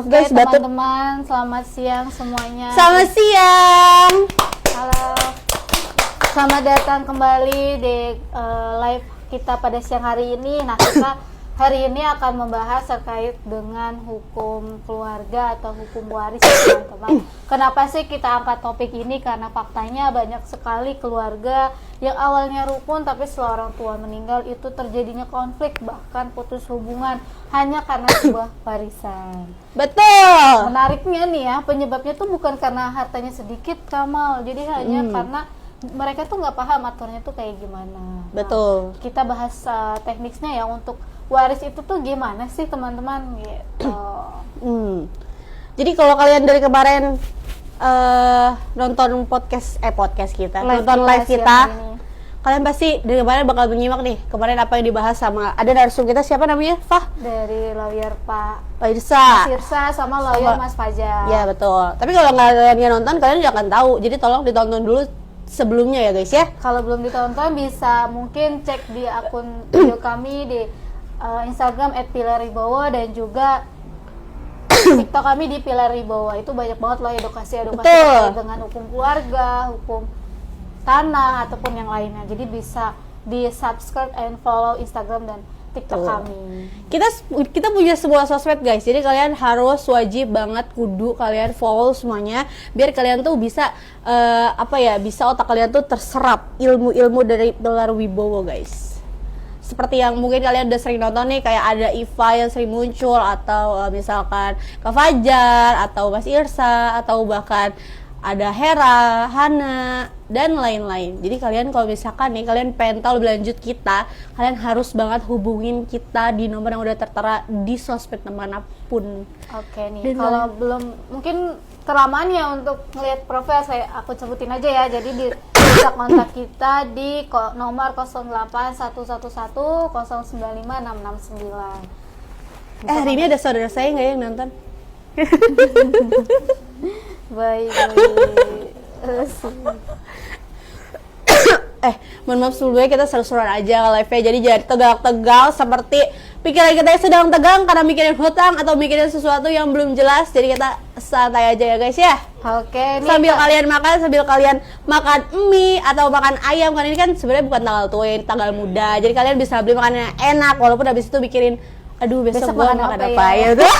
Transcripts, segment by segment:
Oke Guys, teman-teman, selamat siang semuanya. Selamat siang. Halo. Selamat datang kembali di live kita pada siang hari ini. Nah, kita hari ini akan membahas terkait dengan hukum keluarga atau hukum waris, teman-teman. Kenapa sih kita angkat topik ini? Karena faktanya banyak sekali keluarga yang awalnya rukun tapi setelah orang tua meninggal itu terjadinya konflik, bahkan putus hubungan hanya karena sebuah warisan. Betul. Menariknya nih ya, penyebabnya tuh bukan karena hartanya sedikit, Kamal. Jadi hanya karena mereka tuh nggak paham aturannya tuh kayak gimana. Betul. Nah, kita bahas teknisnya ya untuk waris itu tuh gimana sih teman-teman gitu. Jadi kalau kalian dari kemarin nonton podcast kita, nonton live kita, kalian pasti dari kemarin bakal menyimak nih kemarin apa yang dibahas sama ada narasumber kita, siapa namanya? Fah? Dari lawyer Pak Irsa. Mas Irsa sama lawyer Mas Fajar. Ya betul. Tapi kalau kalian nonton, kalian juga akan tahu. Jadi tolong ditonton dulu sebelumnya ya guys ya. Kalau belum ditonton bisa mungkin cek di akun video kami di Instagram @pilarwibowo dan juga TikTok kami di Pilarwibowo. Itu banyak banget loh edukasi terkait dengan hukum keluarga, hukum tanah ataupun yang lainnya. Jadi bisa di subscribe and follow Instagram dan TikTok kami. Kita punya sebuah sosmed guys. Jadi kalian harus wajib banget kudu kalian follow semuanya biar kalian tuh bisa bisa otak kalian tuh terserap ilmu-ilmu dari Pilarwibowo guys. Seperti yang mungkin kalian udah sering nonton nih, kayak ada Iva yang sering muncul, atau misalkan Kak Fajar, atau Mas Irsa, atau bahkan ada Hera, Hana, dan lain-lain. Jadi kalian kalau misalkan nih kalian pengen tahu lebih lanjut kita, kalian harus banget hubungin kita di nomor yang udah tertera di sosmed manapun. Oke nih, kalau belum mungkin kelamaan ya untuk ngelihat profil, aku sebutin aja ya. Jadi bisa kontak kita di nomor 08111095669. Hari ini ada saudara saya nggak yang nonton? Baik. Mohon maaf sebelumnya kita seru-seruan aja live-nya, jadi jangan tegang-tegang seperti pikiran kita yang sedang tegang karena mikirin hutang atau mikirin sesuatu yang belum jelas. Jadi kita santai aja ya guys ya. Oke, sambil kalian makan mie atau makan ayam, kan ini kan sebenarnya bukan tanggal tua, ini tanggal muda. Jadi kalian bisa beli makanan yang enak walaupun habis itu mikirin aduh besok gua makan apa ya tuh.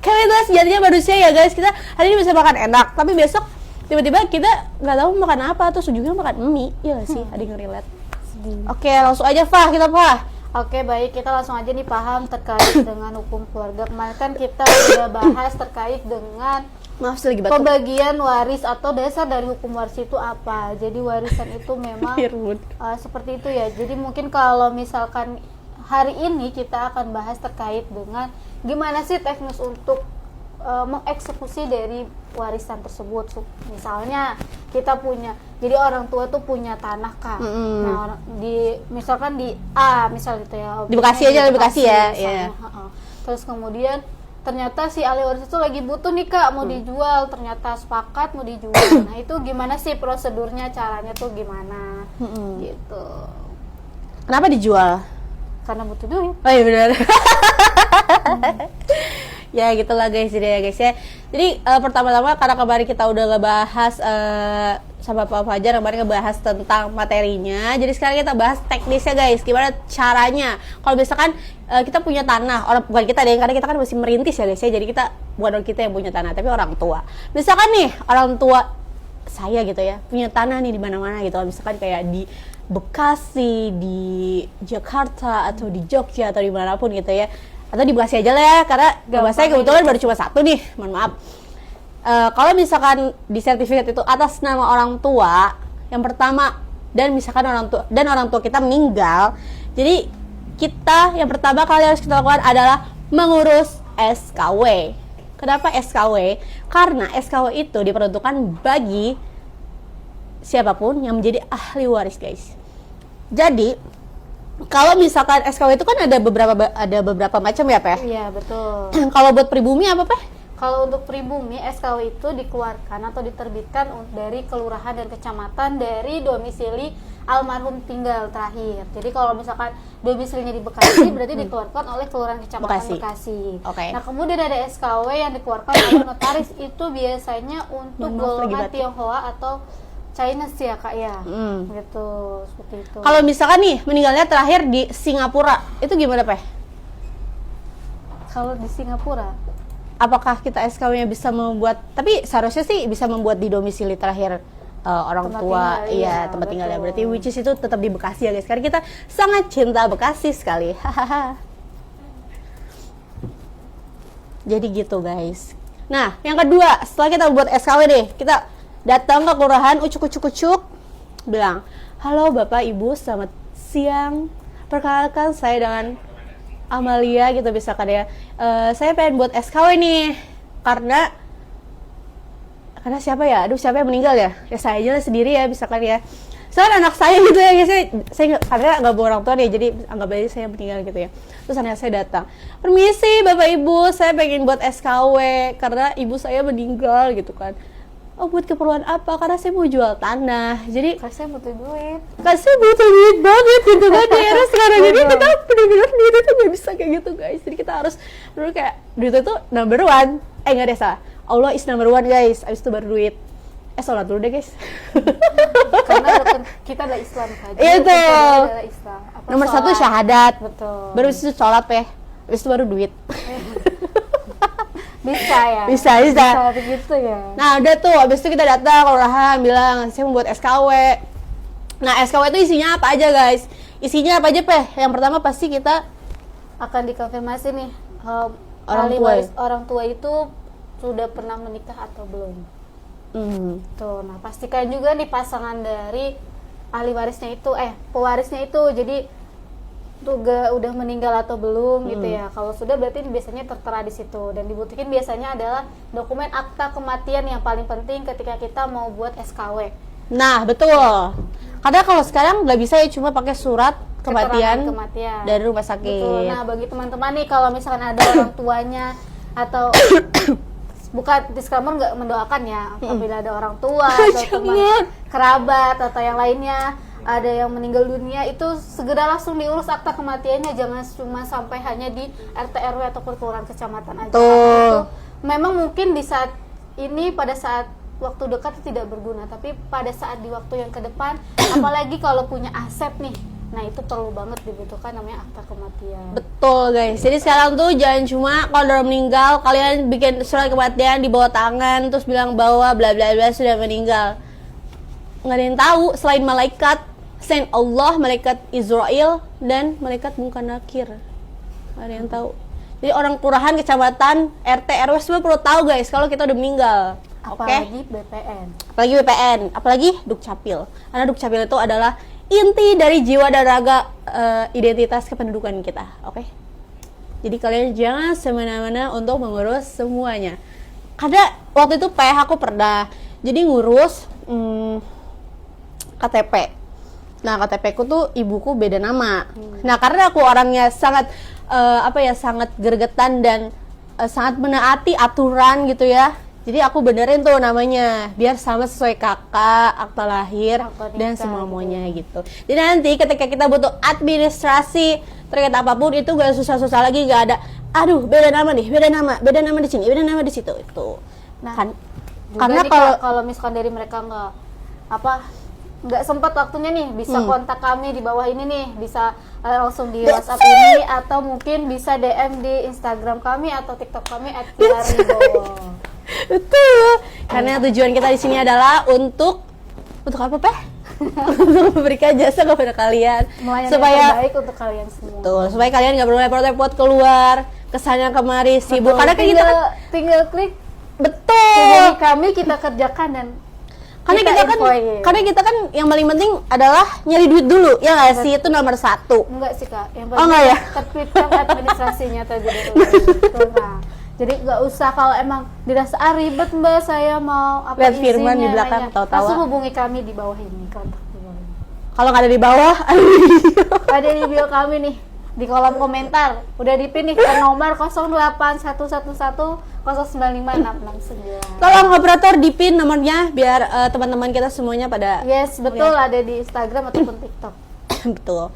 Karena itu sejatinya manusia ya guys, kita hari ini bisa makan enak tapi besok tiba-tiba kita nggak tahu makan apa, terus ujungnya makan mie. Iya sih, ada yang relate. Oke, langsung aja kita Oke, baik, kita langsung aja nih paham terkait dengan hukum keluarga. Kemarin kan kita udah bahas terkait dengan pembagian waris atau dasar dari hukum waris itu apa. Jadi warisan itu memang seperti itu ya. Jadi mungkin kalau misalkan hari ini kita akan bahas terkait dengan gimana sih teknis untuk mengeksekusi dari warisan tersebut. Misalnya kita punya, jadi orang tua tuh punya tanah Kak. Nah, misalkan di A misal gitu ya. Di Bekasi aja, di Bekasi ya. Yeah. Terus kemudian ternyata si ahli waris itu lagi butuh nih Kak, mau dijual, ternyata sepakat mau dijual. Nah, itu gimana sih prosedurnya, caranya tuh gimana? Gitu. Kenapa dijual? Karena butuh duit. Oh iya benar. Ya gitulah guys, jadi ya guys ya. Jadi pertama-tama karena kemarin kita udah ngebahas sama Pak Fajar, kemarin ngebahas tentang materinya. Jadi sekarang kita bahas teknisnya guys, gimana caranya. Kalau misalkan kita punya tanah, bukan kita deh, karena kita kan masih merintis ya guys ya. Jadi kita bukan kita yang punya tanah, tapi orang tua. Misalkan nih orang tua saya gitu ya, punya tanah nih di mana-mana gitu. Misalkan kayak di Bekasi, di Jakarta, atau di Jogja, atau dimanapun gitu ya. Atau di Bekasi aja lah ya, karena rumah saya kebetulan baru cuma satu nih, mohon maaf. Kalau misalkan di sertifikat itu atas nama orang tua yang pertama, dan misalkan orang tua kita meninggal, jadi kita yang pertama kali harus kita lakukan adalah mengurus SKW. Kenapa SKW? Karena SKW itu diperuntukkan bagi siapapun yang menjadi ahli waris guys. Jadi kalau misalkan SKW itu kan ada beberapa macam ya Pak? Iya betul. Kalau buat pribumi apa Pak? Kalau untuk pribumi, SKW itu dikeluarkan atau diterbitkan dari kelurahan dan kecamatan dari domisili almarhum tinggal terakhir. Jadi kalau misalkan domisilinya di Bekasi, berarti dikeluarkan oleh kelurahan kecamatan Bekasi. Okay. Nah, kemudian ada SKW yang dikeluarkan oleh notaris, itu biasanya untuk golongan Tionghoa atau Chinese ya Kak ya. Gitu, seperti itu. Kalau misalkan nih meninggalnya terakhir di Singapura, itu gimana Peh? Kalau di Singapura, apakah kita SKW-nya bisa membuat, tapi seharusnya sih bisa membuat di domisili terakhir orang tempat tua, tinggal, iya iya, tempat tinggalnya, betul. berarti which is itu tetap di Bekasi ya guys, karena kita sangat cinta Bekasi sekali. Jadi gitu guys. Nah yang kedua, setelah kita buat SKW deh, kita datang ke kelurahan, ucuk, bilang, halo Bapak Ibu, selamat siang, perkenalkan saya dengan Amalia gitu bisa kan ya. Saya pengen buat SKW nih karena siapa ya? Aduh siapa yang meninggal ya? Ya saya aja lah sendiri ya bisa kan ya. Soalnya anak saya gitu ya guys, saya karena nggak bawa orang tua nih, jadi anggap aja saya meninggal gitu ya. Terus anak saya datang, permisi Bapak Ibu, saya pengen buat SKW karena ibu saya meninggal gitu kan. Oh buat keperluan apa? Karena saya mau jual tanah. Jadi Kak saya butuh duit. Kak saya butuh duit banget gitu kan. Daerah sekarang ini kita benar-benar duit itu nggak bisa kayak gitu guys. Jadi kita harus dulu kayak duit itu number one. Nggak deh salah. Allah is number one guys. Abis itu baru duit. Sholat dulu deh guys. Karena kita adalah Islam Kak. Itu. Adalah Islam. Nomor satu syahadat. Betul. Baru itu sholat Peh. Abis itu baru duit. Bisa ya? Bisa. Begitu ya? Nah udah tuh, abis itu kita datang ke kelurahan bilang saya mau buat SKW. Nah SKW itu isinya apa aja guys? Isinya apa aja Peh? Yang pertama pasti kita akan dikonfirmasi nih Orang ahli tua. waris orang tua itu sudah pernah menikah atau belum. Tuh, nah pastikan juga nih pasangan dari ahli warisnya itu, pewarisnya itu, jadi juga udah meninggal atau belum gitu ya. Kalau sudah berarti biasanya tertera di situ, dan dibutuhkan biasanya adalah dokumen akta kematian yang paling penting ketika kita mau buat SKW. Nah betul. Karena kalau sekarang nggak bisa ya cuma pakai surat kematian dari rumah sakit. Betul. Nah bagi teman-teman nih kalau misalkan ada orang tuanya atau bukan disclaimer nggak mendoakan ya, apabila ada orang tua atau teman kerabat atau yang lainnya ada yang meninggal dunia, itu segera langsung diurus akta kematiannya, jangan cuma sampai hanya di RT RW atau kelurahan kecamatan aja. Itu memang mungkin di saat ini pada saat waktu dekat tidak berguna, tapi pada saat di waktu yang ke depan apalagi kalau punya aset nih, nah itu perlu banget dibutuhkan namanya akta kematian. Betul guys, jadi sekarang tuh jangan cuma kalau udah meninggal kalian bikin surat kematian di bawah tangan terus bilang bahwa bla bla bla sudah meninggal. Nggak ada yang tahu selain malaikat, selain Allah, malaikat Israel dan malaikat Munkar Nakir. Nggak ada yang tahu. Jadi orang kelurahan, kecamatan, RT, RW semua perlu tahu guys kalau kita udah meninggal. Apalagi BPN. Apalagi BPN, apalagi Dukcapil. Karena Dukcapil itu adalah inti dari jiwa dan raga identitas kependudukan kita, oke? Jadi kalian jangan semena-mena untuk mengurus semuanya. Karena waktu itu PH aku pernah jadi ngurus KTP. Nah KTP ku tuh ibuku beda nama. Nah karena aku orangnya sangat sangat gregetan dan sangat menaati aturan gitu ya. Jadi aku benerin tuh namanya biar sama sesuai kakak, akta lahir, dan semuanya gitu. Jadi nanti ketika kita butuh administrasi terkait apapun itu gak susah-susah lagi, gak ada aduh beda nama nih, beda nama di sini, beda nama di situ itu. Nah, kan karena kalau misalkan dari mereka nggak sempat waktunya nih, bisa kontak kami di bawah ini nih, bisa langsung di WhatsApp ini atau mungkin bisa DM di Instagram kami atau TikTok kami @pilaribo. Betul. Karena tujuan kita di sini adalah untuk apa Peh? Untuk memberikan jasa kepada kalian, Melayani supaya yang terbaik untuk kalian semua. Tuh, supaya kalian nggak perlu repot-repot keluar kesana kemari sibuk. Karena kan kita tinggal klik betul. Kami kita kerjakan dan karena kita kan yang paling penting adalah nyari duit dulu ya nggak sih, itu nomor satu. Enggak sih Kak, yang enggak ya, tertibkan administrasinya tadi dulu. Nah, jadi nggak usah kalau emang dirasa ribet Mbak, saya mau apa lihat Firman isinya, di belakang tahu-tahu langsung hubungi kami di bawah ini, kontak di bawah ini. Kalau nggak ada di bawah Ada di bio kami nih. di kolom komentar. Udah dipin nih ke nomor 0811095669. Tolong operator dipin nomornya biar teman-teman kita semuanya pada Yes, betul, ada di Instagram ataupun TikTok. betul.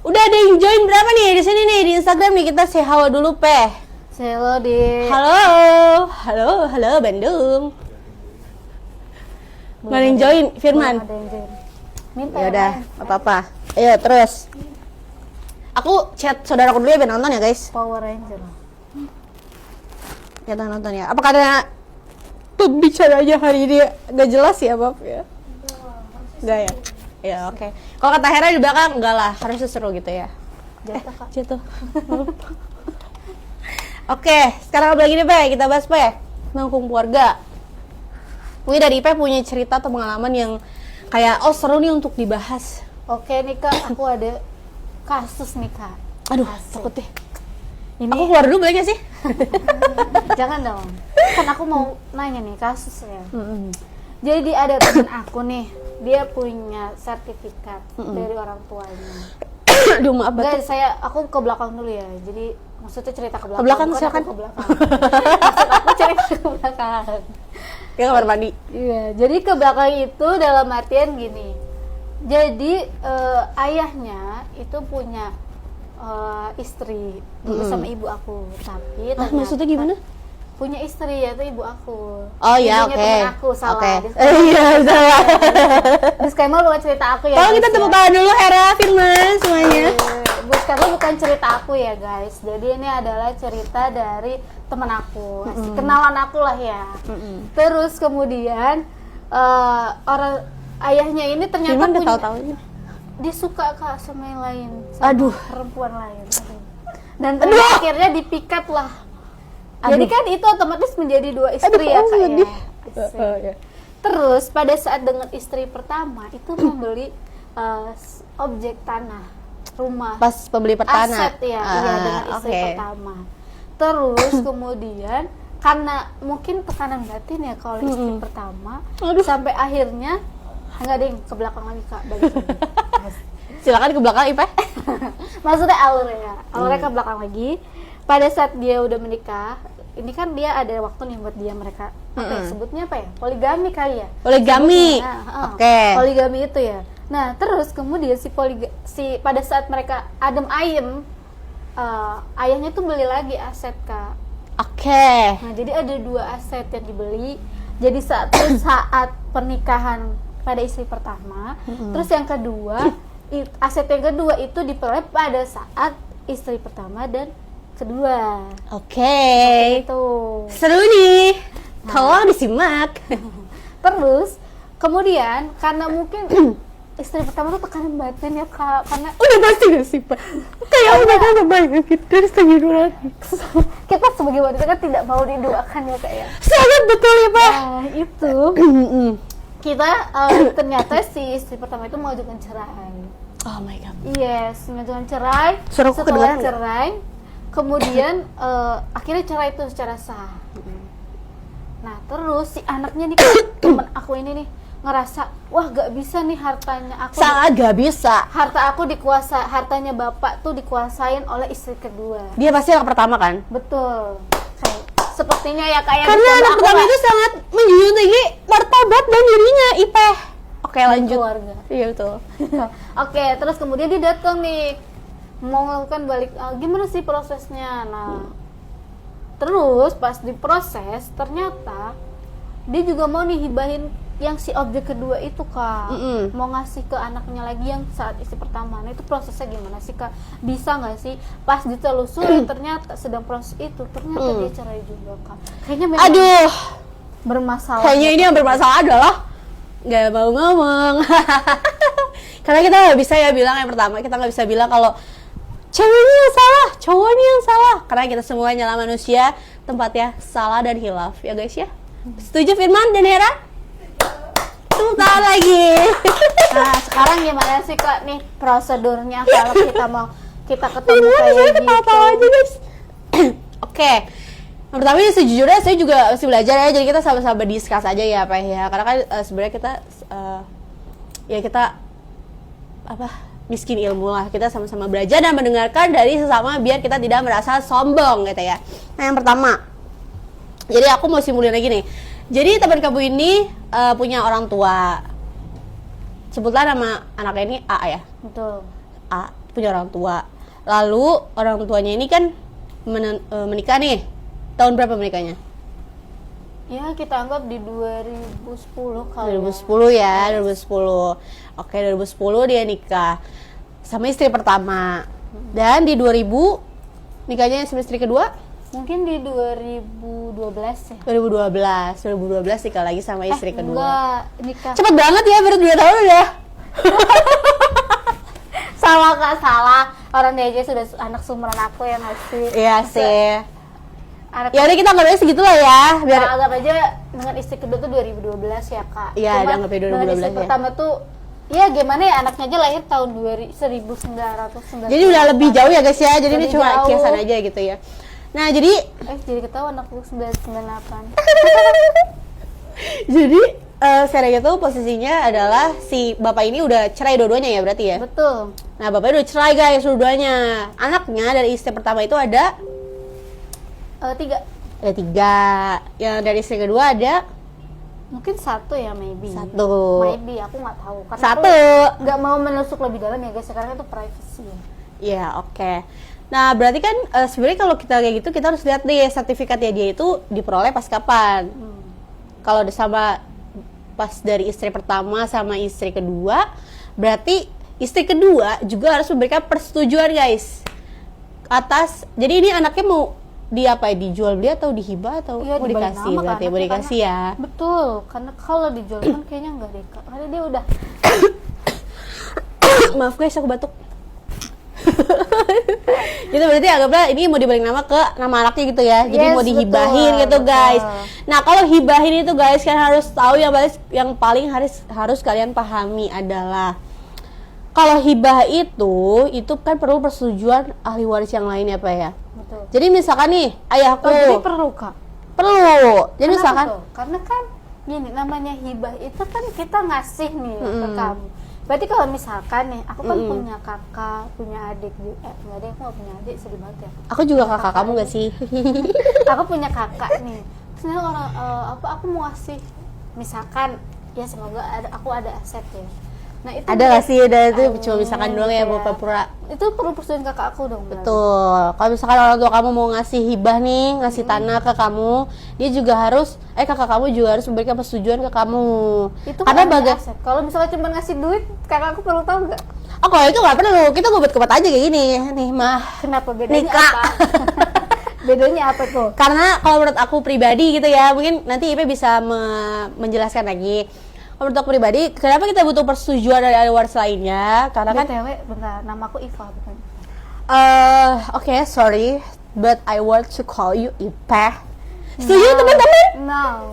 Udah ada yang join berapa nih di sini nih di Instagram nih, kita say hello dulu Peh. Say hello di Halo Bandung. Nggak ada yang join, Firman. Ada yang join. Minta Ya udah, yang lain. apa-apa. Ayo terus. Aku chat saudaraku dulu ya biar nonton ya guys. Power Ranger. Kita nonton ya. Apa karena pembicaranya hari ini nggak jelas ya, Bab ya? Enggak ya? Ya oke. Kalau kata Hera di belakang enggak lah, harusnya seru gitu ya. Jatuh, Kak. Jatuh. Oke, sekarang apa lagi nih, Pe? Kita bahas, Pe. Tentang hukum keluarga. Mungkin dari Pe punya cerita atau pengalaman yang kayak, oh seru nih untuk dibahas. Oke nih Kak, aku ada kasus nih Kak. Aduh, Asik. takut deh. Ini Aku keluar dulu boleh gak sih? jangan dong. Kan aku mau nanya nih kasus ya. Jadi ada temen aku nih, dia punya sertifikat dari orang tuanya. Aduh, maaf banget. Guys, aku ke belakang dulu ya. Jadi maksudnya cerita ke belakang. Ke belakang, bukan silakan. aku ke belakang. Maksud aku cerita ke belakang. Ke kamar mandi. Iya, jadi ke belakang itu dalam artian gini. Jadi ayahnya itu punya istri dulu sama ibu aku, tapi ternyata Maksudnya gimana? punya istri yaitu ibu aku. Oh ya, Ibunya oke. temen aku, salah. Oke. Disclaimer. Iya, salah. Disclaimer bukan cerita aku ya. Tolong guys, kita ya. tepuk tangan dulu Hera, Firman, semuanya. Karena bukan cerita aku ya guys. Jadi ini adalah cerita dari temen aku, kenalan aku lah ya. Terus kemudian orang ayahnya ini ternyata Firman udah punya, tahu-tahu ini. dia suka Kak sama yang lain, sama Aduh. perempuan lain. Dan akhirnya dipikat lah. Jadi kan itu otomatis menjadi dua istri ya Kak ya. Asik. Terus pada saat dengan istri pertama itu membeli objek tanah, rumah, Pas pembeli pertama. aset ya, iya, dengan istri pertama. Terus kemudian karena mungkin tekanan batin ya kalau istri pertama, sampai akhirnya nggak ada yang ke belakang lagi Kak, balik lagi. Silakan ke belakang Ipe. Maksudnya alurnya ke belakang lagi. Pada saat dia udah menikah, ini kan dia ada waktu nih buat dia mereka apa ya, sebutnya apa ya, poligami kali ya. Poligami. Nah, Oke. poligami itu ya. Nah terus kemudian pada saat mereka adem ayem, ayahnya tuh beli lagi aset Kak. Oke. Nah jadi ada dua aset yang dibeli. Jadi saat pernikahan pada istri pertama, terus yang kedua aset yang kedua itu diperoleh pada saat istri pertama dan kedua. Oke. Itu. Seru nih. Tolong disimak. Terus kemudian karena mungkin istri pertama tuh tekanan batin ya Kak, karena Udah pasti gak sih Pak? Kayak mereka ngebayangin dari segi durasi. kita sebagai wanita kan tidak mau didoakan ya Kak ya. Sangat betul ya Pak. Nah itu kita ternyata si istri pertama itu mengajukan cerai. Oh my god. Yes, mengajukan cerai. Suaraku Setelah kedengeran nggak? cerai, kemudian akhirnya cerai itu secara sah. Nah terus si anaknya nih Kak, temen aku ini nih ngerasa, wah gak bisa nih hartanya aku. Sangat gak bisa. Hartanya bapak tuh dikuasain oleh istri kedua. Dia pasti anak pertama kan? Betul. Sepertinya ya kayak Karena anak pertama itu sangat menjunjung tinggi martabat dan dirinya Ipe. Oke lanjut. keluarga. Iya betul. Oke, terus kemudian dia datang nih mau melakukan balik, gimana sih prosesnya? Nah, terus pas diproses ternyata dia juga mau nih hibahin yang si objek kedua itu Kak, mau ngasih ke anaknya lagi yang saat istri pertama. Nah itu prosesnya gimana sih Kak? Bisa nggak sih? Pas ditelusuri ternyata sedang proses itu ternyata dia cerai juga Kak. Kayaknya memang Aduh. bermasalah. Kayaknya ini yang bermasalah adalah nggak mau ngomong. Karena kita nggak bisa ya bilang yang pertama, kita nggak bisa bilang kalau ceweknya yang salah, cowoknya yang salah. Karena kita semua nyala manusia, tempatnya salah dan hilaf ya guys ya. Setuju Firman dan Hera? Tepuk tangan lagi. Nah sekarang gimana sih Kak nih prosedurnya kalau kita ketemu kayak gitu? Apa aja guys. Oke. Yang pertama ini sejujurnya saya juga masih belajar ya, jadi kita sama-sama discuss aja ya Pak ya. Karena kan sebenarnya kita ya kita apa miskin ilmu lah, kita sama-sama belajar dan mendengarkan dari sesama biar kita tidak merasa sombong gitu ya. Nah yang pertama, jadi aku mau simpulin lagi nih. Jadi teman kamu ini punya orang tua, sebutlah nama anaknya ini A ya. Betul. A punya orang tua. Lalu orang tuanya ini kan menikah nih. Tahun berapa menikahnya? Ya kita anggap di 2010 kali 2010 ya, 2010. Oke, 2010 dia nikah sama istri pertama. Dan di 2000 nikahnya sama istri kedua? Mungkin di 2012 ya. 2012 nikah lagi sama istri kedua. Enggak, nikah. Cepet banget ya, baru 2 tahun udah. Salah Kak, salah. Orang dia aja sudah anak sumuran aku yang ngasih. Iya sih. Ya Ya udah kita anggapnya segitu lah ya, biar anggap aja dengan istri kedua tuh 2012 ya Kak. Iya, Cuma anggapnya 2012 dengan istri ya. pertama tuh ya gimana ya, anaknya aja lahir tahun 1990. jadi udah lebih jauh ya guys ya. Jadi ini Lebih cuma jauh. kiasan aja gitu ya. Nah, jadi Jadi ketahuan aku 1998. jadi sekarang itu posisinya adalah si bapak ini udah cerai dua-duanya ya berarti ya. Betul. Nah, bapaknya udah cerai guys dua-duanya. Anaknya dari istri pertama itu ada 3. 3. Yang dari istri kedua ada Mungkin 1 ya, maybe. 1. Maybe, aku nggak tahu. Karena 1. aku nggak mau menusuk lebih dalam ya guys, sekarang itu privacy ya. Iya, oke. Nah, berarti kan sebenarnya kalau kita kayak gitu kita harus lihat deh sertifikatnya dia itu diperoleh pas kapan. Kalau sama pas dari istri pertama sama istri kedua, berarti istri kedua juga harus memberikan persetujuan guys. Jadi ini anaknya mau dijual beli atau dihibah atau Iya, mau dibalik dikasih, nama berarti kan, mau karena- dikasih ya. Betul, karena kalau dijual kan kayaknya nggak deh Kak. Karena dia udah Maaf guys, aku batuk. Itu berarti anggaplah ini mau dibalik nama ke nama anaknya gitu ya. Jadi Yes, mau dihibahin betul, gitu guys. betul. Nah, kalau hibahin itu guys kan harus tahu yang paling harus kalian pahami adalah kalau hibah itu kan perlu persetujuan ahli waris yang lain ya Pak ya. betul. Jadi misalkan nih ayahku Oh, jadi perlu Kak. perlu. Jadi Kenapa misalkan tuh? Karena kan gini, namanya hibah itu kan kita ngasih nih ke kamu. Berarti kalau misalkan nih, aku kan punya kakak, punya adik juga. Enggak deh, aku nggak punya adik, sedih banget ya. aku juga kakak kamu gak sih? Aku punya kakak nih. Terus aku mau ngasih, misalkan ya semoga aku ada aset ya. Nah itu Ada gak sih? Ada itu cuma misalkan doang ya Iya. bapak pura. Itu perlu persetujuan kakak aku dong. berarti. Betul. Kalau misalkan orang tua kamu mau ngasih hibah nih, ngasih tanah ke kamu, dia juga harus kakak kamu juga harus memberikan persetujuan ke kamu. Itu Karena kan aset. Kalau misalnya cuma ngasih duit, kakak aku perlu tahu nggak? oh kalau itu nggak perlu, kita ngobat-ngobat aja kayak gini nih mah. Kenapa bedanya Nikah. apa? Bedanya apa tuh? Karena kalau menurut aku pribadi gitu ya, mungkin nanti Ipe bisa menjelaskan lagi. Kalau menurut aku pribadi, kenapa kita butuh persetujuan dari ahli waris lainnya? Karena kan BTW, bentar, nama aku Iva bukan? oke, sorry, but I want to call you Ipe. Setuju teman-teman? No.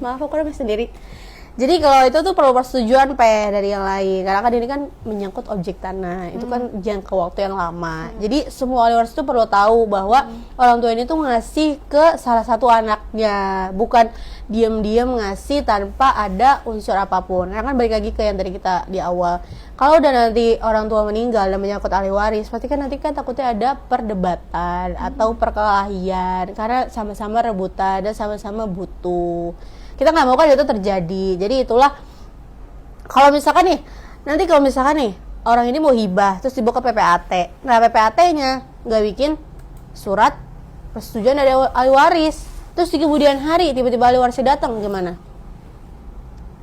Maaf aku namanya sendiri. Jadi kalau itu tuh perlu persetujuan dari yang lain. Karena kan ini kan menyangkut objek tanah. Itu kan jangka waktu yang lama. Jadi semua ahli waris itu perlu tahu bahwa orang tua ini tuh ngasih ke salah satu anaknya, bukan diam-diam ngasih tanpa ada unsur apapun. Karena kan balik lagi ke yang tadi kita di awal. Kalau udah nanti orang tua meninggal dan menyangkut ahli waris, pasti kan nanti kan takutnya ada perdebatan atau perkelahian karena sama-sama rebutan dan sama-sama butuh. Kita nggak mau kan itu terjadi. Jadi itulah kalau misalkan nih orang ini mau hibah terus dibawa ke PPAT. Nah PPAT-nya nggak bikin surat persetujuan dari ahli waris. Terus di kemudian hari tiba-tiba ahli warisnya datang gimana?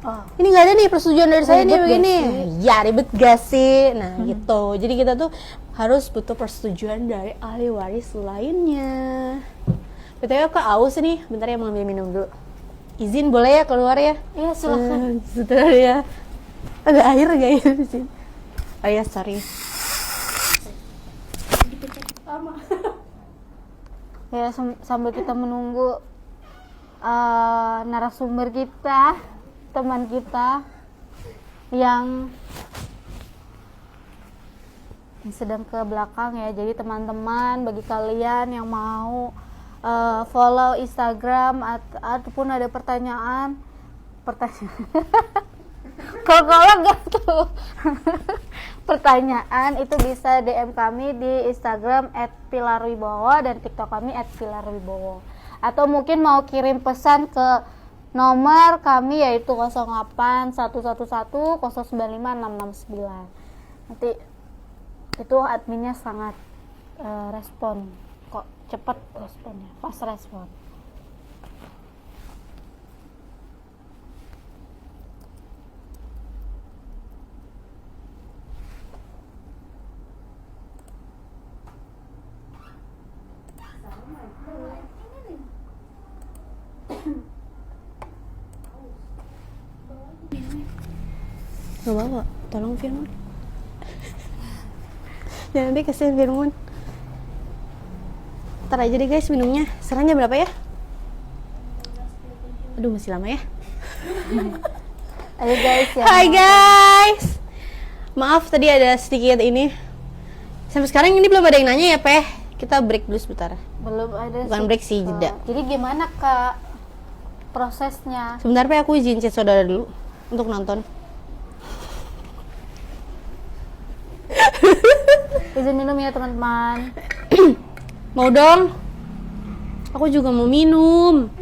Oh. Ini nggak ada nih persetujuan dari saya nih Ribet gak begini. sih? Ya ribet gak sih? Nah gitu. Jadi kita tuh harus butuh persetujuan dari ahli waris lainnya. BTW aku aus nih. Bentar ya mau ambil minum dulu. Izin boleh ya keluar ya? Iya silakan. Sebentar ya. Ada air gak ya di sini? Oh ya sorry. Ya sambil kita menunggu narasumber kita, teman kita yang sedang ke belakang ya. Jadi teman-teman, bagi kalian yang mau follow Instagram ataupun ada pertanyaan Kalau enggak tuh. Pertanyaan itu bisa DM kami di Instagram @pilarwibowo dan TikTok kami @pilarwibowo. Atau mungkin mau kirim pesan ke nomor kami yaitu 0811109569. Nanti itu adminnya sangat respon kok, cepat responnya, fast respon. Gak bawa, tolong Firman. Ya nanti kasihan Firman. Ntar aja deh guys minumnya. Sekarang jam berapa ya? Aduh masih lama ya. Ayo guys ya. Hai guys. Maaf tadi ada sedikit ini. Sampai sekarang ini belum ada yang nanya ya Peh. Kita break dulu sebentar. Belum ada. Bukan break sih, jeda. Jadi gimana Kak prosesnya? Sebentar Peh, aku izin chat saudara dulu untuk nonton. Izin minum ya teman-teman. Mau dong? Aku juga mau minum.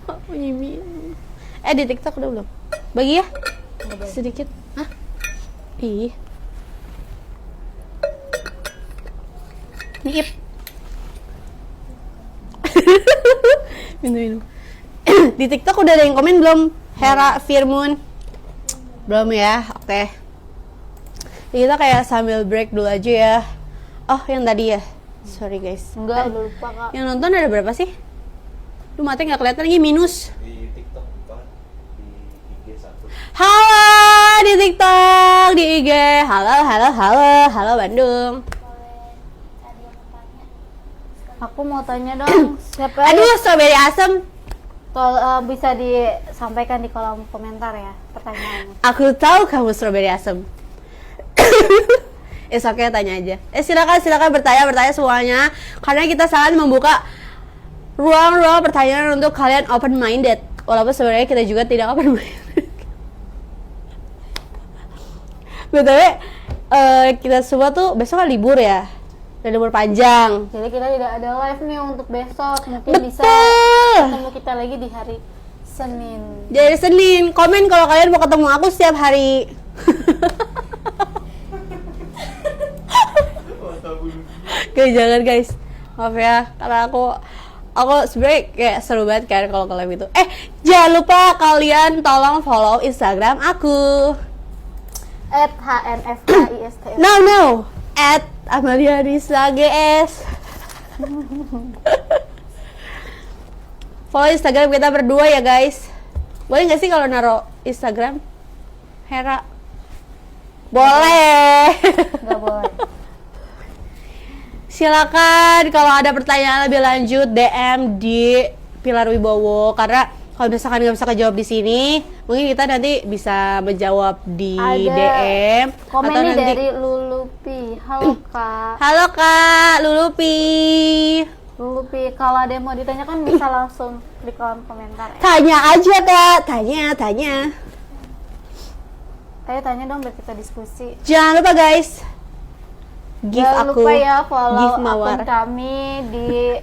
Mau minum. Di TikTok udah belum? Bagi ya? Sedikit. Hah? Ih. Niip. Minum. Di TikTok udah ada yang komen belum? Hera Firmun. Belum ya? Oke. Kita kayak sambil break dulu aja ya. Oh, yang tadi ya. Sorry guys. Enggak, udah lupa Kak. Yang nonton ada berapa sih? Lu matanya nggak kelihatan lagi minus. Di TikTok bukan, di IG 1. Halo di TikTok, di IG. Halo Bandung. Aku mau tanya dong, siapa Aduh, strawberry asem. bisa disampaikan di kolom komentar ya pertanyaannya. Aku tahu kamu strawberry asem. Oke, tanya aja. Silakan bertanya semuanya karena kita sangat membuka ruang pertanyaan untuk kalian open minded. Walaupun sebenarnya kita juga tidak open minded. BTW, kita semua tuh besok kan libur ya. Dan libur panjang. Jadi kita tidak ada live nih untuk besok. Mungkin Betul. bisa ketemu kita lagi di hari Senin. Jadi Senin, komen kalau kalian mau ketemu aku setiap hari. Guys, jangan guys, maaf ya, karena aku sebenarnya kayak seru banget kan kalau kalian itu. Jangan lupa kalian tolong follow Instagram aku. @hnfkist. No. @amalianisa_gs. Follow Instagram kita berdua ya guys. Boleh nggak sih kalau naruh Instagram Hera? Boleh. Nggak boleh. Silakan kalau ada pertanyaan lebih lanjut DM di Pilar Wibowo, karena kalau misalkan nggak bisa kejawab di sini, mungkin kita nanti bisa menjawab di DM. Komen atau nih nanti dari Lulupi. Halo Kak. Halo Kak Lulupi. Lulupi, kalau ada yang mau ditanyakan bisa langsung di kolom komentar ya. Tanya aja Kak, tanya. Ayo tanya dong biar kita diskusi. Jangan lupa guys, give Jangan aku lupa ya follow give mawar. akun kami di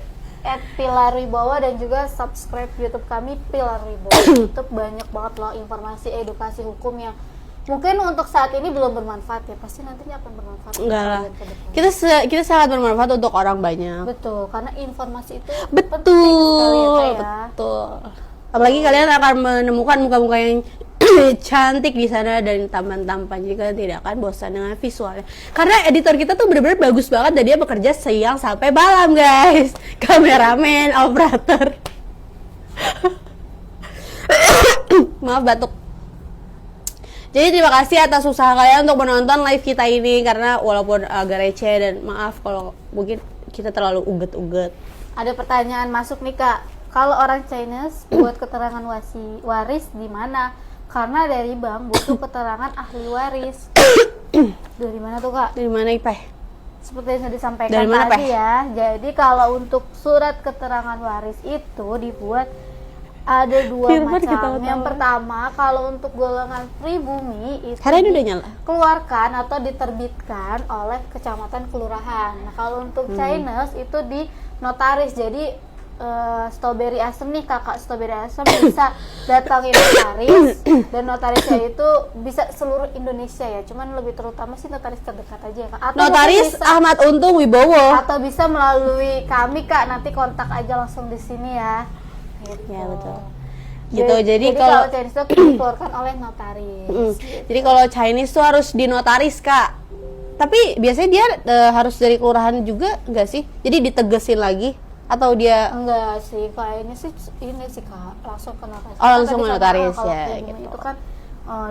@pilarwibowo dan juga subscribe YouTube kami Pilar Wibowo. YouTube banyak banget loh informasi edukasi hukum yang mungkin untuk saat ini belum bermanfaat ya, pasti nantinya akan bermanfaat. Enggak lah. untuk kalian ke depan. Kita sangat bermanfaat untuk orang banyak. Betul, karena informasi itu penting Betul, sekali ya, Kak, ya. betul. Apalagi kalian akan menemukan muka-muka yang cantik di sana dan tampan-tampan, jadi kalian tidak akan bosan dengan visualnya. Karena editor kita tuh benar-benar bagus banget dan dia bekerja siang sampai malam guys. Kameramen, operator. Maaf batuk. Jadi terima kasih atas usaha kalian untuk menonton live kita ini, karena walaupun agak receh dan maaf kalau mungkin kita terlalu uget-uget. Ada pertanyaan masuk nih Kak. Kalau orang Chinese buat keterangan waris di mana? Karena dari bank butuh keterangan ahli waris. Dari mana tuh Kak? Dari mana Ipeh? Seperti yang sudah disampaikan Dari mana, tadi ya. Jadi kalau untuk surat keterangan waris itu dibuat Ada dua Firman macam. ketawa-tawa. Yang pertama, kalau untuk golongan pribumi itu Karena ini udah nyala. dikeluarkan atau diterbitkan oleh kecamatan kelurahan. Nah, kalau untuk Chinese itu di notaris. Jadi strawberry asem nih, kakak strawberry asem bisa datangi notaris, dan notarisnya itu bisa seluruh Indonesia ya. Cuman lebih terutama sih notaris terdekat aja ya, Kak. Atau Notaris mungkin bisa- Ahmad Untung Wibowo. atau bisa melalui kami, Kak, nanti kontak aja langsung di sini ya. Gitu. Ya, betul. Gitu, jadi kalau- Chinese itu dikeluarkan oleh notaris. Jadi kalau Chinese tuh harus dinotaris, Kak. Tapi biasanya dia harus dari kelurahan juga enggak sih? Jadi ditegesin lagi atau dia Enggak sih, kayaknya sih ini sih, Kak, langsung ke notaris. Oh, langsung Kan ke di sana, notaris, kalau ya, pribumi gitu. itu kan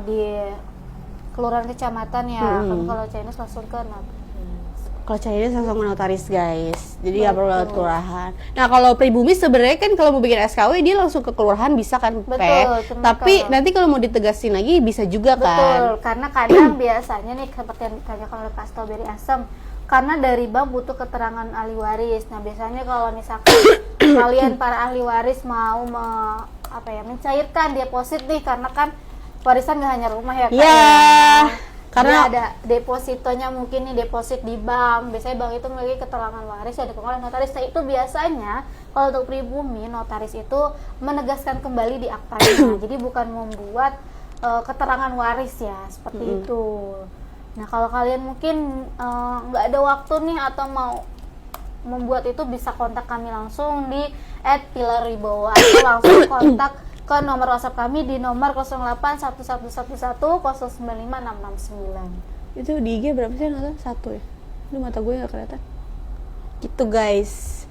di kelurahan kecamatan ya. Kan kalau Chinese langsung ke notaris. kalau Chinese langsung ke notaris, guys. Jadi nggak perlu lewat Betul. kelurahan. Nah, kalau pribumi sebenarnya kan kalau mau bikin SKW dia langsung ke kelurahan bisa kan, Betul, Pe? cuma Tapi kalau- nanti kalau mau ditegasin lagi bisa juga Betul, kan. karena kadang biasanya nih seperti yang ditanyakan oleh Kak Strawberry Asem, karena dari bank butuh keterangan ahli waris. Nah, biasanya kalau misalkan kalian para ahli waris mau mencairkan deposit nih, karena kan warisan nggak hanya rumah ya, Kak. Iya, Karena karena- ada depositonya, mungkin nih deposit di bank. Biasanya bank itu memiliki keterangan waris ya dikeluarkan oleh notaris. Nah, itu biasanya kalau untuk pribumi, notaris itu menegaskan kembali di aktanya. Jadi bukan membuat keterangan waris ya, seperti itu. Nah, kalau kalian mungkin nggak ada waktu nih atau mau membuat itu, bisa kontak kami langsung di @pilarwibowo atau langsung kontak ke nomor WhatsApp kami di nomor 081111095669. Itu di IG berapa sih nonton? 1 ya? Aduh, mata gue nggak kelihatan. Gitu, guys.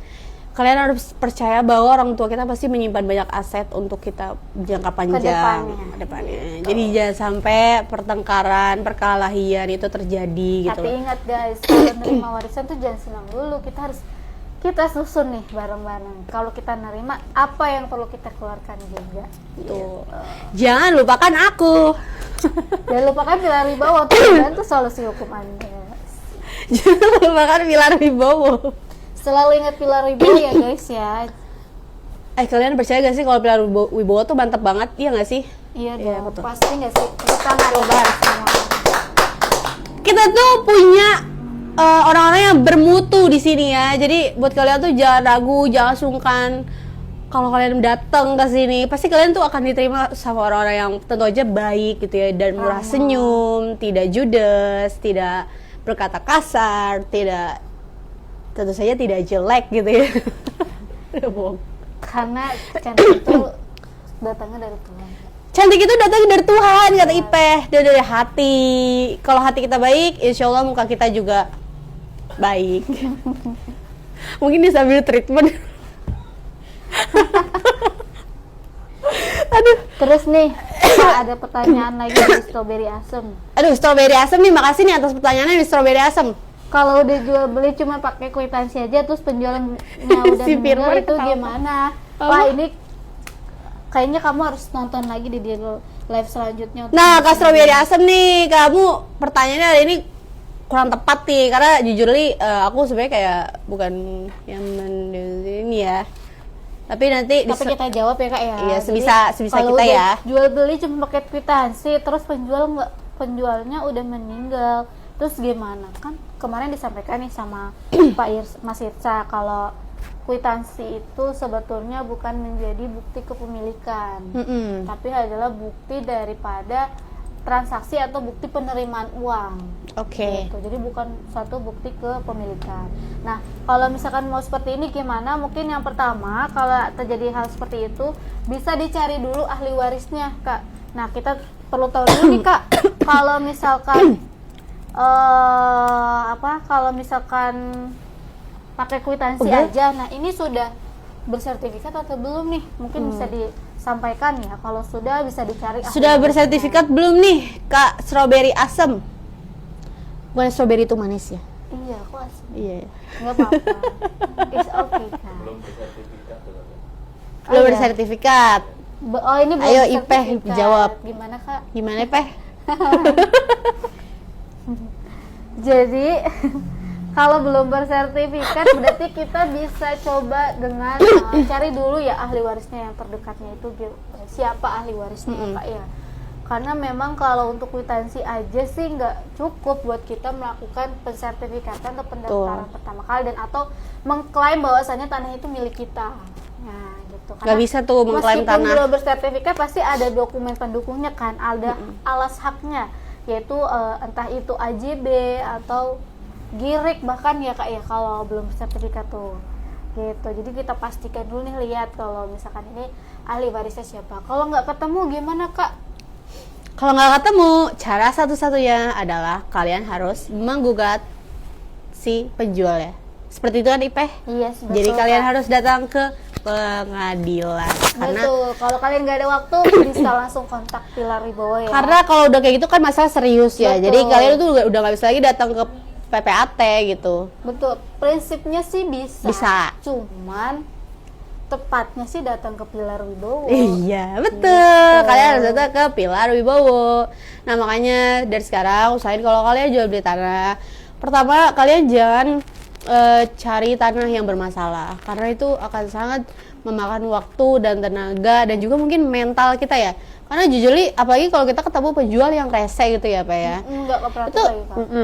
Kalian harus percaya bahwa orang tua kita pasti menyimpan banyak aset untuk kita jangka panjang Kedepannya. kedepannya. Jadi jangan sampai pertengkaran, perkelahian itu terjadi gitu. Tapi ingat guys, kalau nerima warisan tuh jangan senang dulu. Kita susun nih bareng-bareng. Kalau kita nerima, apa yang perlu kita keluarkan juga. Tuh. Jangan lupakan aku. Jangan lupakan Pilar Wibowo untuk membantu solusi hukum Anda. Jangan lupakan Pilar Wibowo. Selalu ingat Pilar Wibowo ya guys ya. Kalian percaya gak sih kalau Pilar Wibowo tuh mantap banget? Iya gak sih? Iya Iya, dong, betul. pasti nggak sih? Tepuk tangan lebar semua. Kita tuh punya orang-orang yang bermutu di sini ya. Jadi buat kalian tuh jangan ragu, jangan sungkan. Kalau kalian datang ke sini, pasti kalian tuh akan diterima sama orang-orang yang tentu aja baik gitu ya, dan murah Ramah. senyum, tidak judes, tidak berkata kasar, tentu saja tidak jelek gitu ya. Udah bohong. Karena cantik itu datangnya dari Tuhan. Cantik itu datang dari Tuhan, kata Ipeh, dari hati. Kalau hati kita baik, insya Allah muka kita juga baik. Mungkin dia sambil treatment. Aduh, Terus nih, Kak, ada pertanyaan lagi dari Strawberry Asem. Strawberry Asem nih, makasih nih atas pertanyaannya di Strawberry Asem. Kalau udah jual beli cuma pakai kwitansi aja, terus penjualnya udah Si meninggal, Firman itu ketawa. gimana? Apa? Wah, ini kayaknya kamu harus nonton lagi di live selanjutnya. Nah, Kak Strawberry Asem nih, kamu pertanyaannya hari ini kurang tepat nih, karena jujur li, aku sebenarnya kayak bukan yang ini ya. Tapi nanti Tapi kita jawab ya, Kak ya. Iya, Jadi, sebisa kalau kita udah ya. Jual beli cuma pakai kwitansi, terus penjualnya udah meninggal. Terus gimana? Kan kemarin disampaikan nih sama Mas Irsa kalau kwitansi itu sebetulnya bukan menjadi bukti kepemilikan, Mm-mm. tapi adalah bukti daripada transaksi atau bukti penerimaan uang. Oke. Gitu. Jadi bukan suatu bukti kepemilikan. Nah, kalau misalkan mau seperti ini gimana? Mungkin yang pertama, kalau terjadi hal seperti itu, bisa dicari dulu ahli warisnya, Kak. Nah, kita perlu tahu dulu nih, Kak. Kalau misalkan kalau misalkan pakai kwitansi Udah? aja, nah ini sudah bersertifikat atau belum nih? Mungkin bisa disampaikan ya. Kalau sudah, bisa dicari ahli Sudah warisnya. bersertifikat belum nih, Kak Strawberry Asem? Bukan strawberry itu manis ya? Iya, aku asli. Iya. Nggak apa-apa. It's okay, Kak. Belum bersertifikat tuh katanya. Belum iya. bersertifikat. Oh, ini belum Ayo, sertifikat. Ipeh, jawab. Gimana, Kak? Gimana, Peh? Jadi Kalau belum bersertifikat berarti kita bisa coba dengan cari dulu ya ahli warisnya yang terdekatnya itu siapa ahli warisnya ya, Kak ya. Karena memang kalau untuk kwitansi aja sih nggak cukup buat kita melakukan pensertifikatan atau pendaftaran pertama kali dan atau mengklaim bahwasannya tanah itu milik kita. Nah, gitu. Nggak bisa tuh mengklaim tanah. Meskipun belum bersertifikat pasti ada dokumen pendukungnya kan, ada alas haknya, yaitu entah itu AJB atau GIRIK bahkan ya Kak ya kalau belum bersertifikat tuh. Gitu. Jadi kita pastikan dulu nih, lihat kalau misalkan ini ahli warisnya siapa. Kalau nggak ketemu gimana Kak? Kalau nggak ketemu, cara satu-satunya adalah kalian harus menggugat si penjual ya. Seperti itu kan Ipeh? Iya, betul. Jadi kalian harus datang ke pengadilan. Karena betul. Kalau kalian nggak ada waktu bisa langsung kontak Pilar Wibowo ya. karena kalau udah kayak gitu kan masalah serius ya. Betul. Jadi kalian tuh udah nggak bisa lagi datang ke PPAT gitu. Betul. Prinsipnya sih bisa. Bisa. Cuman tepatnya sih datang ke Pilar Wibowo. Iya, betul. Gitu. Kalian harus datang ke Pilar Wibowo. Nah, makanya dari sekarang usahain kalau kalian jual beli tanah, pertama kalian jangan cari tanah yang bermasalah, karena itu akan sangat memakan waktu dan tenaga dan juga mungkin mental kita ya. Karena jujur apalagi kalau kita ketemu penjual yang rese gitu ya Pak ya. Enggak keberatan Itu lagi Kak. itu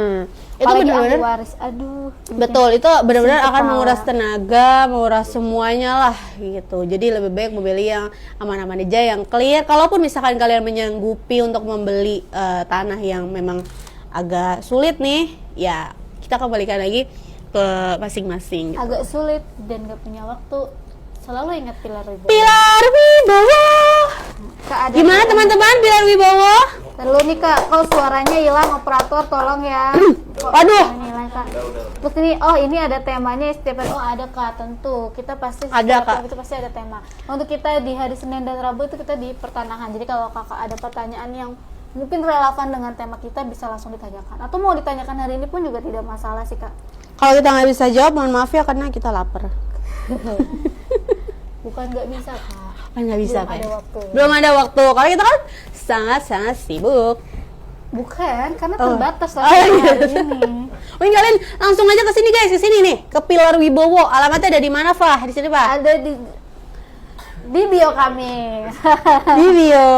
Apalagi benar-benar ahli waris. Aduh. betul, itu benar-benar akan kepala. menguras tenaga, menguras semuanya lah gitu. Jadi lebih baik membeli yang aman-aman aja, yang clear. Kalaupun misalkan kalian menyanggupi untuk membeli tanah yang memang agak sulit nih, ya kita kembalikan lagi ke masing-masing gitu. Agak sulit dan gak punya waktu. Selalu ingat Pilar Wibowo. Pilar Wibowo. Kak, ada Gimana teman-teman Pilar Wibowo? Lalu nih Kak, kalau suaranya hilang operator tolong ya. Waduh. Ini hilang Kak. Terus ini, ini ada temanya Stephen. Oh ada Kak, tentu. Kita pasti Ada, setiap Kak. itu pasti ada tema. Untuk kita di hari Senin dan Rabu itu kita di pertanahan. Jadi kalau Kakak ada pertanyaan yang mungkin relevan dengan tema kita bisa langsung ditanyakan. Atau mau ditanyakan hari ini pun juga tidak masalah sih Kak. Kalau kita nggak bisa jawab, mohon maaf ya karena kita lapar. Bukan nggak bisa Kak. Kan nggak bisa Belum Pak. ada waktu. Belum ada waktu. Karena kita kan sangat-sangat sibuk. Bukan, karena Oh. terbatas Oh, lagi iya. hari ini. Mungkin kalian langsung aja ke sini guys, ke sini nih, ke Pilar Wibowo. Alamatnya ada di mana, Fah? Di sini, Pak. Ada di bio kami. Di bio.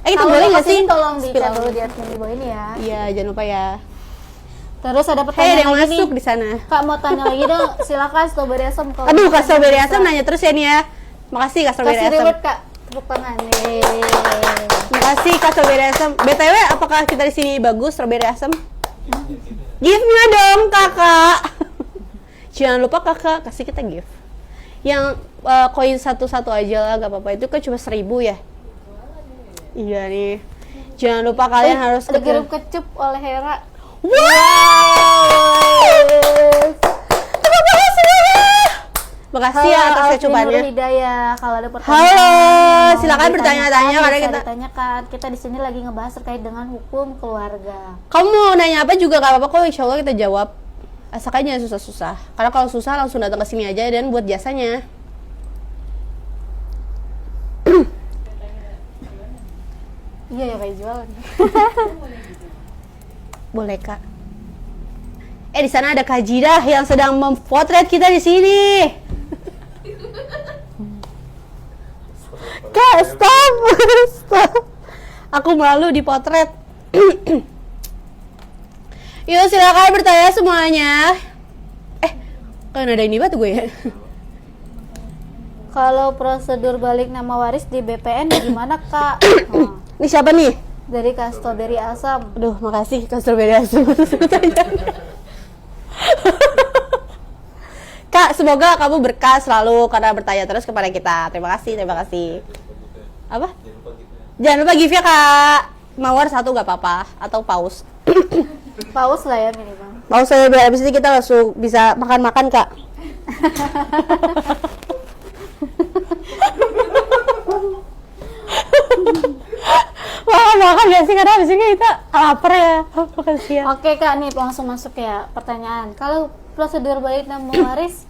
Kita Kalau boleh mau nggak sih? kesini tolong di Spill chat dulu out. di admin di bawah ini ya. Iya, jangan lupa ya. Terus ada Hei, pertanyaan ada yang lagi masuk nih. di sana. Kak mau tanya lagi dong, silakan strawberry asam. Kalau Aduh, Kak misalnya Strawberry bisa. Asam nanya terus ya nih ya. Makasih Kak Strawberry Kasih Asam. reward Kak, tepuk tangan. Yeay. Makasih Kak Strawberry Asam. BTW, apakah kita di sini bagus Strawberry Asam? Gift-nya dong, Kakak. Jangan lupa Kakak kasih kita gift. Yang koin satu-satu aja lah, gak apa-apa. Itu kan cuma 1.000 ya. Iya nih. Jangan lupa kalian harus ada kirim kecup oleh Hera. Wow. Makasih ya atas Alvin kecupannya. Nur Hidayah. Kalau ada pertanyaan, Halo, mau silakan bertanya-tanya, ditanyakan, karena bisa kita- ditanyakan. Kita di sini lagi ngebahas terkait dengan hukum keluarga. Kamu mau nanya apa juga gak apa-apa kok, insya Allah kita jawab. Asalkan jangan susah-susah. Karena kalau susah langsung datang ke sini aja dan buat jasanya. Iya ya kayak jualan. Boleh Kak. Di sana ada Kak Jidah yang sedang memotret kita di sini. Kak, stop, stop. Aku malu dipotret. Yuk silakan bertanya semuanya. Kan ada ini batu gue ya. Kalau prosedur balik nama waris di BPN gimana Kak? Ini siapa nih? Dari Kak Strawberry Asam. Aduh, makasih Kak Strawberry Asam. Kak, semoga kamu berkah selalu karena bertanya terus kepada kita. Terima kasih, terima kasih. Apa? Jangan lupa give ya Kak. Mawar 1 gak apa-apa atau paus. Paus lah ya minimal. Paus saya biar habis ini kita langsung bisa makan-makan Kak. Makan gak sih karena habis ini kita lapar ya. Makan siang. Oke Kak, nih langsung masuk ya pertanyaan. Kalau prosedur balik nama waris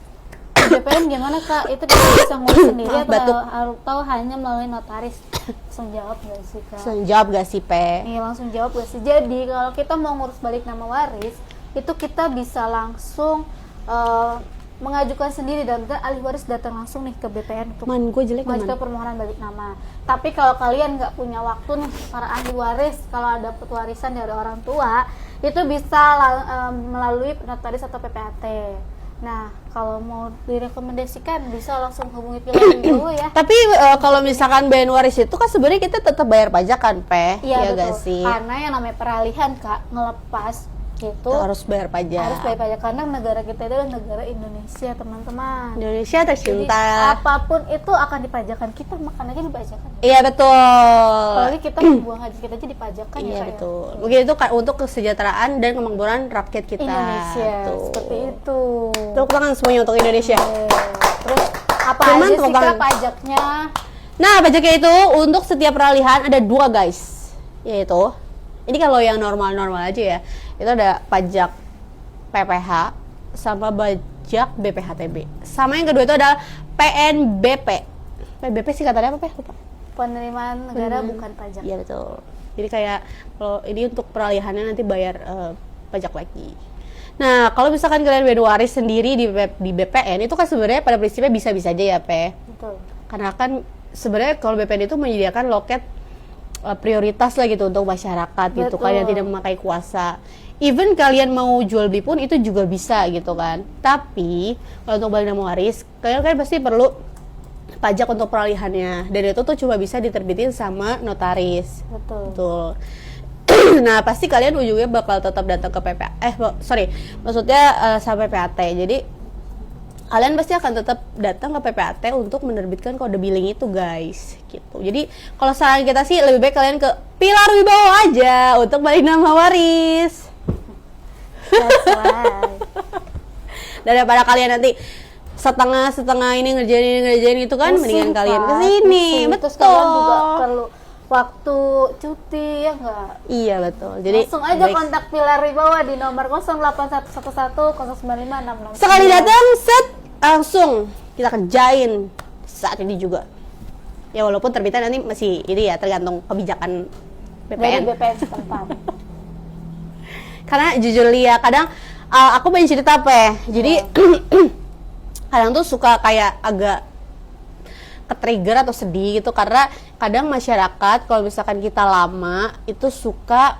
di BPN gimana Kak? Itu kita bisa ngurus sendiri Maaf, batuk. atau hanya melalui notaris? Langsung jawab gak sih Kak? Langsung jawab gak sih Pe? Nih langsung jawab gak sih? Jadi kalau kita mau ngurus balik nama waris, itu kita bisa langsung mengajukan sendiri dan ahli waris datang langsung nih ke BPN untuk gue jelek mengajukan permohonan balik nama. Tapi kalau kalian nggak punya waktu nih, para ahli waris, kalau dapat warisan dari orang tua itu bisa melalui notaris atau PPAT. Nah, kalau mau direkomendasikan bisa langsung hubungi Pilar dulu ya. Tapi kalau misalkan bayan waris itu kan sebenarnya kita tetap bayar pajak kan, Pe? Iya, betul. Gak sih? Karena yang namanya peralihan, Kak, ngelepas itu harus bayar pajak. Harus bayar pajak karena negara kita itu adalah negara Indonesia, teman-teman. Indonesia tercinta. Jadi, apapun itu akan dipajakan. Kita makan aja dipajakan. Iya, betul. Apalagi kita buang haji kita aja dipajakan. Iya, ya, betul. Mungkin itu untuk kesejahteraan dan kemakmuran rakyat kita. Indonesia, tuh. seperti itu. Tepuk tangan semuanya untuk Indonesia. Terus apa Cuman aja sih Kak pajaknya? Nah, pajaknya itu untuk setiap peralihan ada 2 guys. Yaitu, ini kalau yang normal-normal aja ya, itu ada pajak PPH sama pajak BPHTB. Sama yang kedua itu adalah PNBP. PNBP sih katanya apa, Pe? Lupa. Penerimaan negara bukan pajak. Iya, betul. Jadi kayak kalau ini untuk peralihannya nanti bayar pajak lagi. Nah, kalau misalkan kalian bayan waris sendiri di BPN itu kan sebenarnya pada prinsipnya bisa-bisa aja ya, Pe. Betul. Karena kan sebenarnya kalau BPN itu menyediakan loket prioritas lah gitu untuk masyarakat. Betul. Gitu kan yang tidak memakai kuasa. Even kalian mau jual beli pun itu juga bisa gitu kan. Tapi kalau untuk balik nama waris, kalian kan pasti perlu pajak untuk peralihannya. Dan itu tuh cuma bisa diterbitin sama notaris. Betul. Nah, pasti kalian ujungnya bakal tetap datang ke maksudnya sama PPAT. Jadi kalian pasti akan tetap datang ke PPAT untuk menerbitkan kode billing itu, guys. Gitu. Jadi kalau saran kita sih lebih baik kalian ke Pilar Wibowo aja untuk balik nama waris. That's right. Daripada kalian nanti setengah ini ngerjain itu kan, mendingan kalian kesini. Betul. Terus kalian juga perlu waktu cuti ya enggak? Iya, betul. Jadi langsung aja kontak Pilar Wibowo di nomor 0811 095 669. sekali datang set langsung kita kerjain saat ini juga. Ya walaupun terbitan nanti masih ini ya tergantung kebijakan dari BPN. BPN setempat. Karena jujur Lia, kadang aku pengen cerita apa ya. Jadi kadang tuh suka kayak agak ke-trigger atau sedih gitu karena kadang masyarakat kalau misalkan kita lama itu suka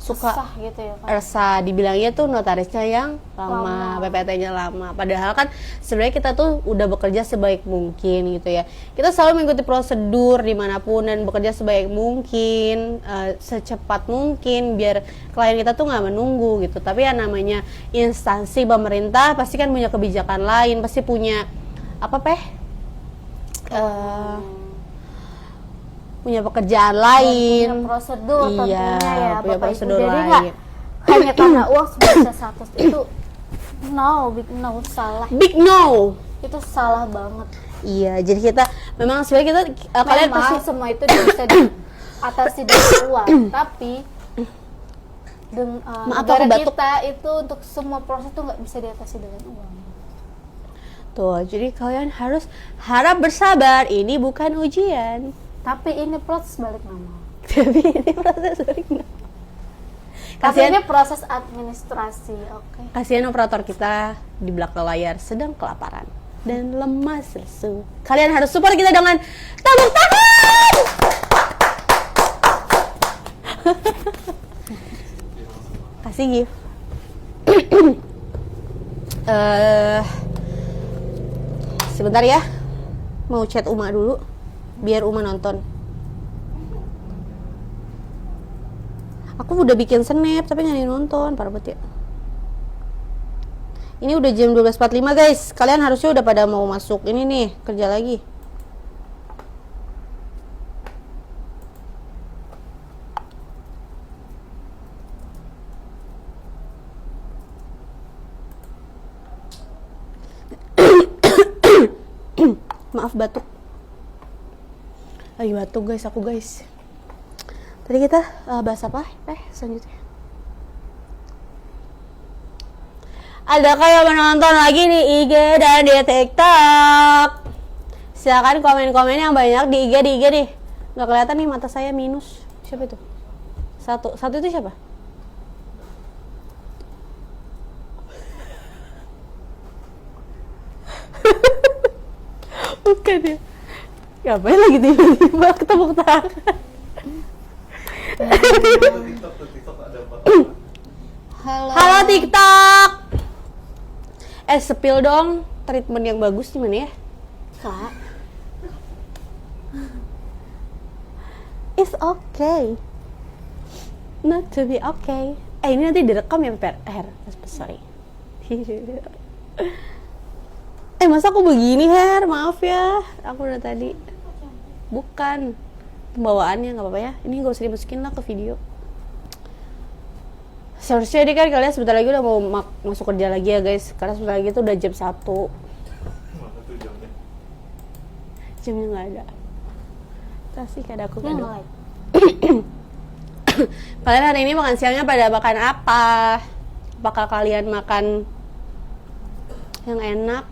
Susah gitu ya, Pak. resah, dibilangnya tuh notarisnya yang lama. PPAT-nya lama. Padahal kan sebenarnya kita tuh udah bekerja sebaik mungkin gitu ya. Kita selalu mengikuti prosedur dimanapun dan bekerja sebaik mungkin, secepat mungkin biar klien kita tuh nggak menunggu gitu. Tapi yang namanya instansi pemerintah pasti kan punya kebijakan lain, pasti punya punya pekerjaan lain, punya prosedur tentunya ya, punya Bapak prosedur Ibu. Jadi lain. nggak hanya karena uang sebesar 100 itu big no, salah. Big no. Itu salah banget. Iya, jadi kita memang sebenarnya kita kalian Memang pasti semua itu bisa diatasi dengan uang, tapi Maaf, negara aku batuk. kita itu untuk semua proses itu nggak bisa diatasi dengan uang. tuh. Jadi kalian harap bersabar. Ini bukan ujian. Tapi ini proses balik nama. Tapi ini proses balik nama. Tapi Kasihan, ini proses administrasi, oke. kasihan operator kita di belakang layar sedang kelaparan dan lemas lesu. Kalian harus support kita dengan tepuk tangan. Kasih gift. Sebentar ya, mau chat Uma dulu biar Uma nonton. Aku udah bikin snap tapi nggak nonton, parah banget ya. Ini udah jam 12.45 guys. Kalian harusnya udah pada mau masuk ini nih, kerja lagi. Maaf batuk. Lagi batuk guys, aku guys. Tadi kita bahas apa? Selanjutnya. Adakah yang menonton lagi di IG dan di TikTok? Silakan komen-komen yang banyak di IG nih. Nggak kelihatan nih, mata saya minus. Siapa itu? Satu itu siapa? Bukan ya. Ngapain lagi tiba-tiba ketepuk tangan? TikTok ada apa? Halo TikTok. Spill dong treatment yang bagus gimana ya? Kak, It's okay. Not to be okay. Ini nanti direkam ya, Her? Sorry. Masa aku begini, Her? Maaf ya. Aku udah tadi. Bukan. Pembawaannya nggak apa-apa ya. Ini nggak usah dimasukin lah ke video. Seharusnya ini kan kalian sebentar lagi udah mau masuk kerja lagi ya guys. Karena sebentar lagi tuh udah jam 1. Mana tuh jamnya? Jamnya nggak ada. Kasih kada aku kado. like. Kalian hari ini makan siangnya pada makan apa? Apakah kalian makan yang enak?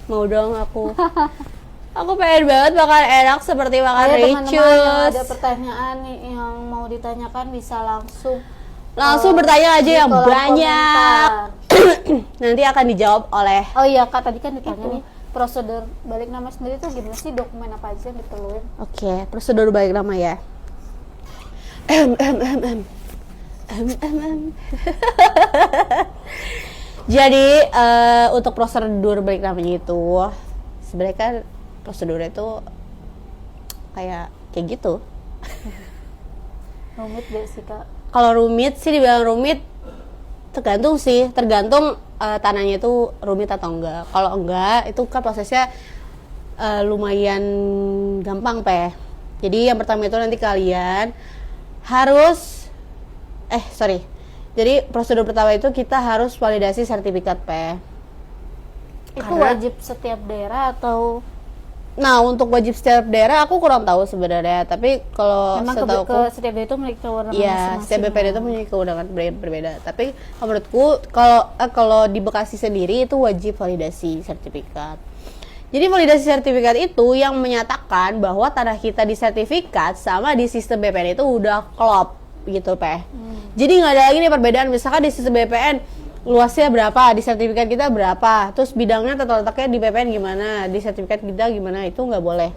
Mau dong aku. Aku pengen banget makan enak seperti makan Ayo teman-teman yang Ricus. ada pertanyaan nih yang mau ditanyakan bisa Langsung bertanya aja di yang kolom banyak. komentar. Nanti akan dijawab oleh Oh iya Kak, tadi kan ditanya nih prosedur balik nama sendiri tuh gimana sih, dokumen apa aja yang diperluin? Oke, prosedur balik nama ya. Jadi untuk prosedur balik namanya itu sebenarnya kan prosedurnya itu kayak gitu. Rumit gak sih Kak? Kalau rumit sih dibilang rumit tergantung tanahnya itu rumit atau enggak. Kalau enggak itu kan prosesnya lumayan gampang Jadi yang pertama itu nanti kalian harus jadi prosedur pertama itu kita harus validasi sertifikat Itu wajib setiap daerah atau Nah, untuk wajib setiap daerah aku kurang tahu sebenarnya, tapi kalau memang setahu aku setiap daerah itu memiliki kewenangan iya, masing-masing? setiap BPD itu punya kewenangan berbeda. Tapi menurutku kalau di Bekasi sendiri itu wajib validasi sertifikat. Jadi validasi sertifikat itu yang menyatakan bahwa tanah kita di sertifikat sama di sistem BPN itu udah klop gitu, Jadi nggak ada lagi nih perbedaan. Misalkan di sistem BPN luasnya berapa, di sertifikat kita berapa, terus bidangnya tata letaknya di BPN gimana, di sertifikat kita gimana, itu nggak boleh.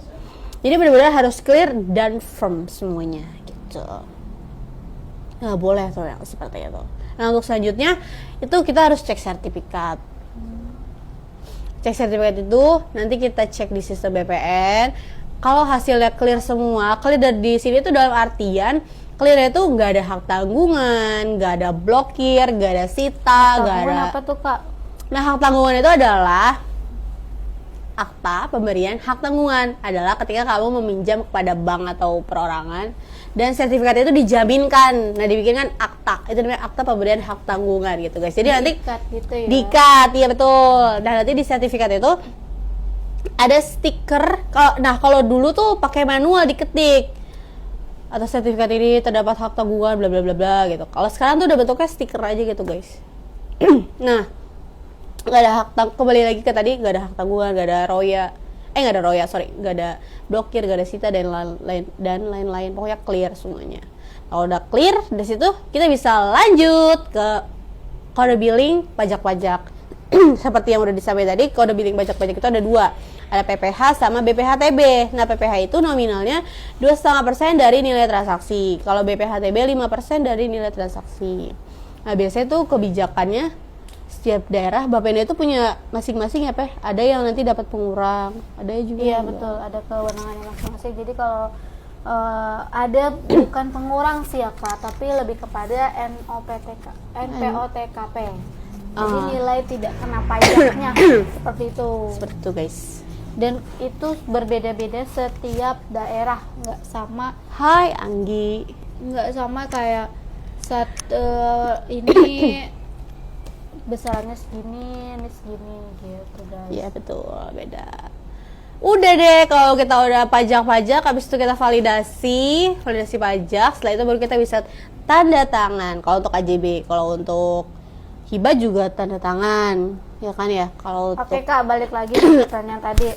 Jadi benar-benar harus clear dan firm semuanya gitu. Nggak boleh tuh yang seperti itu. Nah untuk selanjutnya itu kita harus cek sertifikat. Cek sertifikat itu nanti kita cek di sistem BPN. Kalau hasilnya clear semua, clear dari sini itu dalam artian clear itu nggak ada hak tanggungan, nggak ada blokir, nggak ada sita, nggak ada. Apa tuh Kak? Nah hak tanggungan itu adalah akta pemberian hak tanggungan adalah ketika kamu meminjam kepada bank atau perorangan dan sertifikat itu dijaminkan. Nah dibikinkan akta, itu namanya akta pemberian hak tanggungan gitu guys. Jadi nanti Diikat gitu ya? diikat, iya betul. Dan nanti di sertifikat itu ada stiker. Kalau dulu tuh pakai manual diketik. Atas sertifikat ini terdapat hak tanggungan bla bla bla bla gitu. Kalau sekarang tuh udah bentuknya stiker aja gitu guys. Nah, nggak ada kembali lagi ke tadi, nggak ada hak tanggungan, nggak ada nggak ada blokir, nggak ada sita dan lain-lain. Pokoknya clear semuanya. Kalau udah clear dari situ kita bisa lanjut ke kode billing pajak-pajak. Seperti yang udah disampaikan tadi, kode billing pajak-pajak itu ada 2. Ada PPH sama BPHTB. Nah, PPH itu nominalnya 2,5% dari nilai transaksi. Kalau BPHTB 5% dari nilai transaksi. Nah, biasanya tuh kebijakannya setiap daerah Bapenda itu punya masing-masing ya, Ada yang nanti dapat pengurang, ada juga. Iya, betul, ada kewenangannya masing-masing. Jadi kalau ada bukan pengurang sih ya Kak, tapi lebih kepada NPOTKP. Jadi nilai tidak kena pajaknya seperti itu. Seperti itu, guys. Dan itu berbeda-beda setiap daerah, nggak sama. Hai Anggi. Nggak sama kayak ini besarnya segini, ini segini gitu guys. Iya betul, beda. Udah deh, kalau kita udah pajak-pajak, habis itu kita validasi pajak. Setelah itu baru kita bisa tanda tangan. Kalau untuk KJB, kalau untuk hibah juga tanda tangan, ya kan ya. Kalau Oke Kak, balik lagi ke pertanyaan tadi.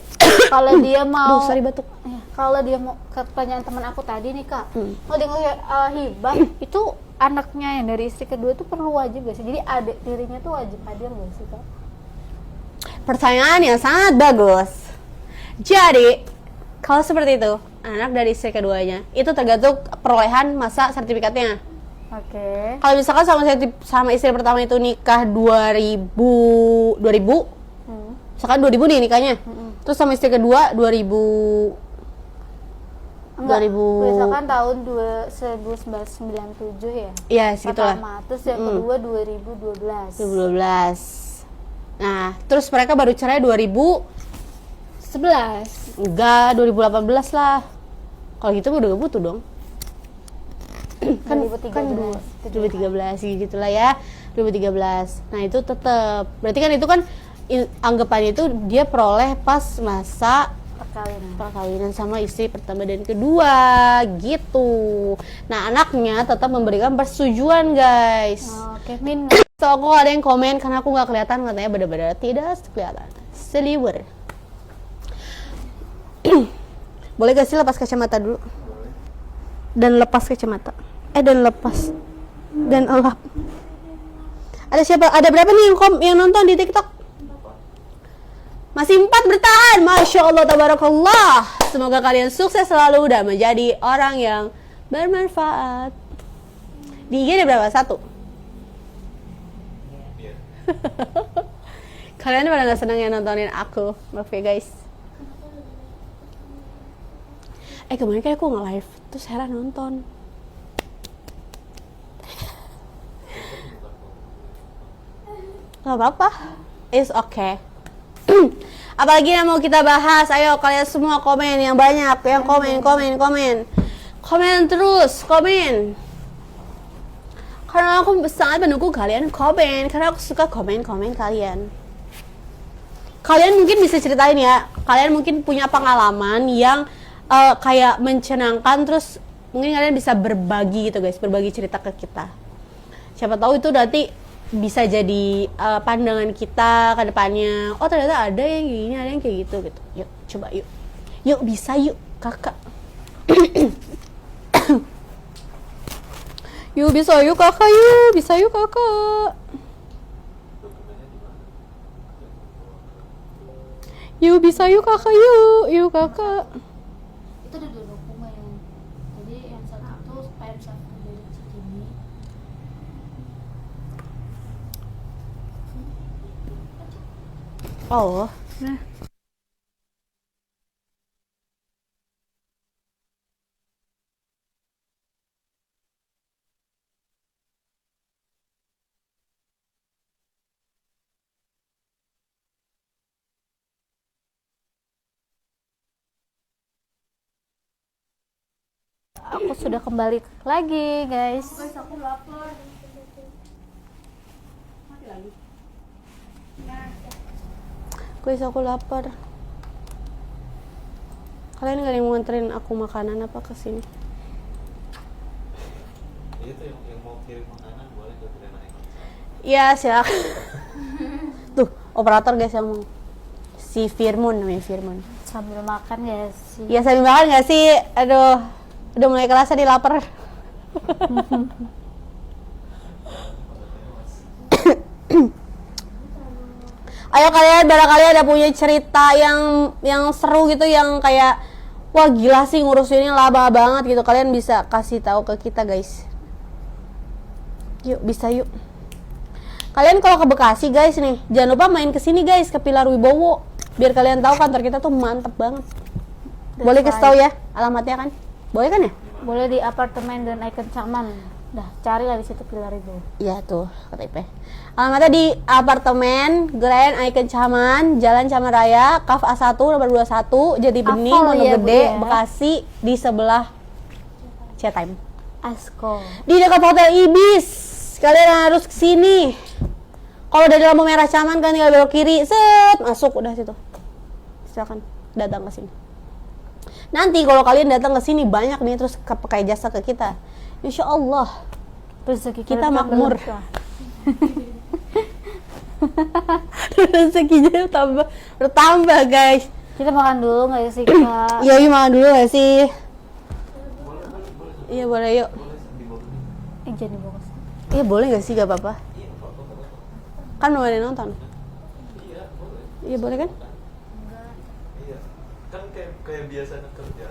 Kalau dia mau, sorry batuk. Kalau dia mau ke pertanyaan teman aku tadi nih Kak, kalau dia mau hibah itu anaknya yang dari istri kedua itu perlu wajib gak sih? Jadi adik tirinya tuh wajib hadir gak sih Kak? Pertanyaan yang sangat bagus. Jadi, kalau seperti itu, anak dari istri keduanya itu tergantung perolehan masa sertifikatnya. Oke. Kalau misalkan sama istri pertama itu nikah 2000, misalkan 2000 nih nikahnya. Terus sama istri kedua 2000 misalkan tahun 1997 ya. Iya, segitulah. Pertama, terus yang kedua 2012. 2012. Nah, terus mereka baru cerai 11. enggak, 2018 lah. Kalau gitu udah gak butuh dong. kan 2013 gitu lah ya. 2013. Nah, itu tetap. Berarti kan itu kan anggapannya itu dia peroleh pas masa perkawinan sama istri pertama dan kedua gitu. Nah, anaknya tetap memberikan persetujuan, guys. Oke, Min. So, aku ada yang komen karena aku nggak kelihatan, katanya benar-benar tidak kelihatan. Seliwer. Boleh gak sih lepas kacamata dulu? Dan lepas kacamata. Dan lepas. Dan elap. Ada siapa? Ada berapa nih yang nonton di TikTok? Masih 4 bertahan. Masya Allah, tabarakallah. Semoga kalian sukses selalu dan menjadi orang yang bermanfaat. Di IG ada berapa? 1? Kalian pada gak senang ya nontonin aku? Maaf ya guys. Kemarin kayak aku nge-live terus Hera nonton. Gak apa-apa, it's okay. Apalagi yang mau kita bahas? Ayo kalian semua komen yang banyak, yang komen terus, komen. Karena aku sangat mendukung kalian komen, karena aku suka komen kalian. Kalian mungkin bisa ceritain ya, kalian mungkin punya pengalaman yang kayak mencenangkan, terus mungkin kalian bisa berbagi gitu guys, berbagi cerita ke kita. Siapa tahu itu nanti bisa jadi pandangan kita ke depannya. Oh, ternyata ada yang gini, ada yang kayak gitu. Yuk, coba yuk. Yuk, bisa yuk, kakak. Yuk, bisa yuk kakak, yuk. Bisa yuk kakak. Yuk, bisa yuk kakak, yuk. Yuk kakak. Itu ada 2 dokumen. Jadi yang satu PM 1 dari Cikini. Oh, nah. Aku sudah kembali lagi, guys. Aku lapar. Guys, aku lapar. Kalian gak ada yang mau nganterin aku makanan apa ke sini? Itu yang mau kirim makanan boleh ke Trena Eko. Iya, silakan. Tuh, operator guys yang mau. Si Firmun namanya, Firmun. Sambil makan ya sih. Iya, sambil makan gak sih? Aduh, udah mulai kerasa nih lapar. Ayo kalian, barangkali ada punya cerita yang seru gitu, yang kayak wah gila sih ngurusinnya lama banget gitu, kalian bisa kasih tahu ke kita guys. Yuk, bisa yuk. Kalian kalau ke Bekasi guys nih, jangan lupa main ke sini guys, ke Pilar Wibowo, biar kalian tahu kantor kita tuh mantep banget. Boleh kasih tahu ya alamatnya kan? Boleh kan ya? Boleh di apartemen dan Icon Caman. Dah, carilah di situ Pilar itu. Iya tuh, KTP. Alamatnya di apartemen Grand Icon Caman, Jalan Caman Raya, Kaf A1 nomor 21, Jati Bening, Monogede, ya, Bekasi, di sebelah Cetime. Asko. Di dekat Hotel Ibis. Kalian harus kesini. Kalau dari lampu merah Caman kan tinggal belok kiri, set, masuk udah situ. Silakan datang ke sini. Nanti kalau kalian datang ke sini banyak nih, terus pakai jasa ke kita, insya Allah Rezeki kita makmur. Rezekinya bertambah guys. Kita makan dulu nggak sih kak? Iya, makan dulu gak sih? Iya boleh yuk. Jangan dibawa ke sana. Iya boleh gak sih, gak apa-apa. Kan mau ada yang nonton. Iya boleh kan? Enggak. Iya. Kan kayak biasa anak kerja.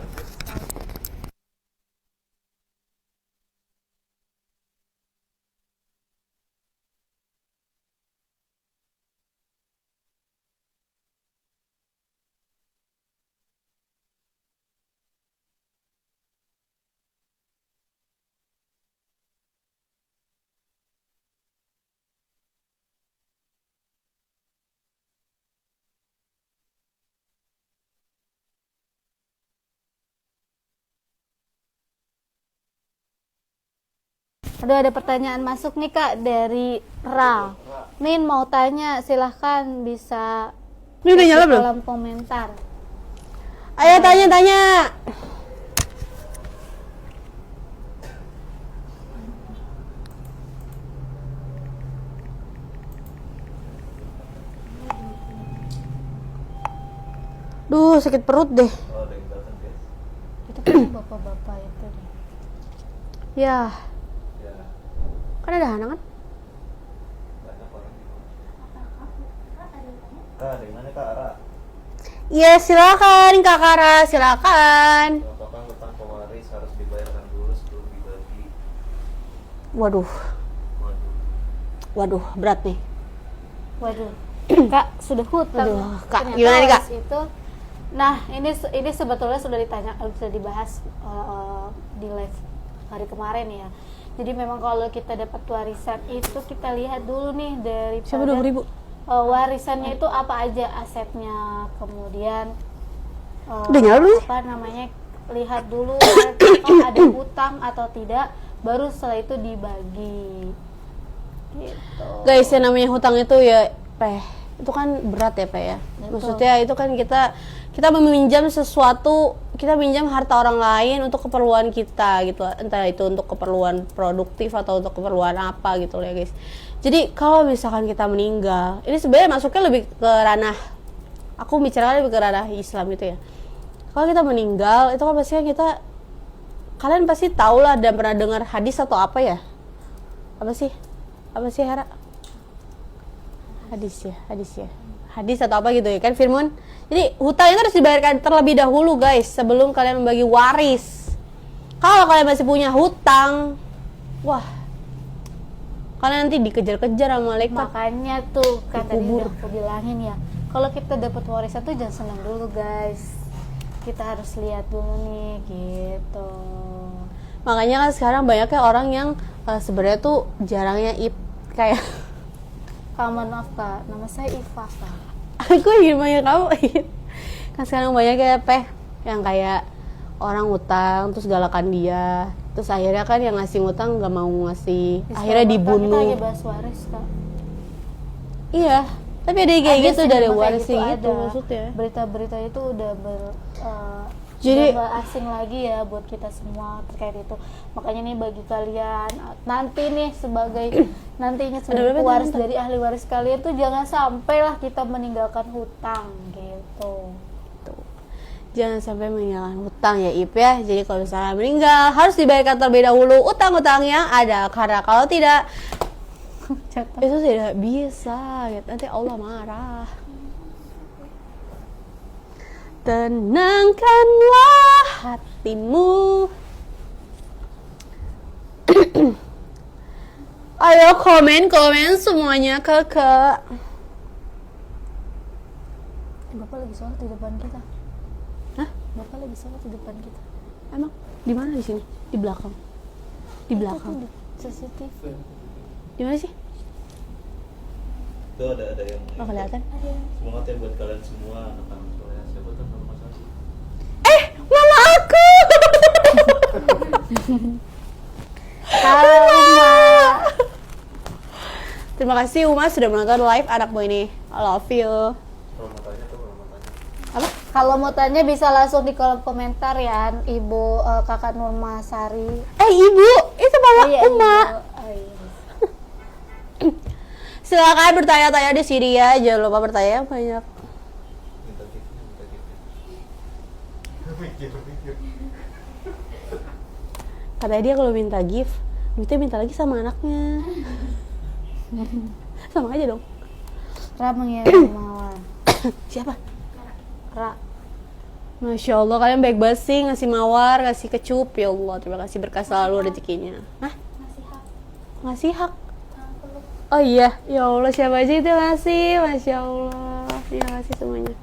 Aduh, ada pertanyaan masuk nih Kak dari Ra. Min mau tanya, silahkan bisa Ini udah di nyala belum? kolom komentar. Ayo tanya-tanya. Duh, sakit perut deh. Oh, ada yang datang guys. Itu kan bapak-bapak itu deh. Ya, Ya, kan ada Hana kan? banyak orang di luar. Kak, ada yang nanya Kak Ara. Iya, silakan Kak Kara, silakan. Apakah hutang pewaris harus dibayarkan dulu sebelum dibagi? Waduh, Waduh. waduh, berat nih. Waduh, Kak sudah hutang. Aduh, Kak, Ternyata gimana nih, Kak? waris itu, nah ini sebetulnya sudah ditanya, sudah dibahas di live hari kemarin ya. Jadi memang kalau kita dapat warisan itu kita lihat dulu nih dari Siapa 20.000? Warisannya itu apa aja asetnya, kemudian Udah nyala belum sih? apa namanya, lihat dulu ada hutang atau tidak, baru setelah itu dibagi gitu. Guys, yang namanya hutang itu ya, itu kan berat ya, ya. Betul. Maksudnya itu kan kita meminjam sesuatu, kita minjam harta orang lain untuk keperluan kita gitu, entah itu untuk keperluan produktif atau untuk keperluan apa gitu ya guys. Jadi kalau misalkan kita meninggal, ini sebenarnya masuknya lebih ke ranah, aku bicara lebih ke ranah Islam itu ya. Kalau kita meninggal itu kan pasti kalian pasti tahu lah dan pernah dengar hadis atau apa ya? Apa sih Hera? Hadis ya. Hadis atau apa gitu ya kan, Firman. Jadi hutang itu harus dibayarkan terlebih dahulu guys, sebelum kalian membagi waris. Kalau kalian masih punya hutang, wah, kalian nanti dikejar-kejar sama malaikat. Makanya tuh kan tadi Dikubur. udah aku bilangin ya, kalau kita dapat warisan tuh jangan senang dulu guys, kita harus lihat dulu nih gitu. Makanya kan sekarang banyaknya orang yang sebenarnya tuh jarangnya kayak Kak, maaf Kak, nama saya Iva Kak. aku ingin banyak kamu. Kan sekarang banyak yang kayak orang utang terus galakan dia, terus akhirnya kan yang ngasih utang nggak mau ngasih, akhirnya Kita dibunuh. lagi bahas waris Kak. Iya, tapi ada yang kayak Ada gitu sih, dari memang kayak waris gitu ada. maksudnya. Berita-berita itu udah Jadi- udah nggak asing lagi ya buat kita semua terkait itu. Makanya nih bagi kalian nanti nih nantinya sebagai berapa waris teman-teman? dari ahli waris kalian tuh jangan sampailah kita meninggalkan hutang gitu. Jangan sampai meninggalkan hutang ya Ip ya. Jadi kalau misalnya meninggal harus dibayarkan terlebih dahulu utang-utang yang ada, karena kalau tidak Jatuh. itu tidak bisa gitu. Nanti Allah marah. Tenangkanlah hatimu. Ayo komen semuanya kakak. Bapak lagi sholat di depan kita. Hah? Bapak lagi sholat di depan kita. Emang di mana di sini? Di belakang. Di Itu belakang. tuh di CCTV. Di mana sih? Itu ada yang Oh, kelihatan. semangat ya buat kalian semua anak-anak soleh. Siapa tahu nama Mas Asi. Mama aku. Halo Uma. Terima kasih Uma sudah menonton live anakmu ini. I love you. Kalau mau tanya tuh, kalau mau tanya. Apa? Kalau mau tanya bisa langsung di kolom komentar ya, Ibu Kakak Nurma Sari. Ibu, itu Mama Oh, iya, Uma. Ibu. Oh, iya. Silakan bertanya-tanya di sini ya. Jangan lupa bertanya banyak. Minta gift. Mikir. Katanya dia kalau minta gift, duitnya minta lagi sama anaknya. Sama aja dong. Rameng ya Mawar. Siapa? Ra. Masya Allah, kalian baik banget sih, ngasih mawar, ngasih kecup. Ya Allah, terima kasih, berkah selalu rezekinya. Hah? Ngasih hak? Oh iya, ya Allah, siapa aja itu ngasih. Masya Allah, terima kasih semuanya.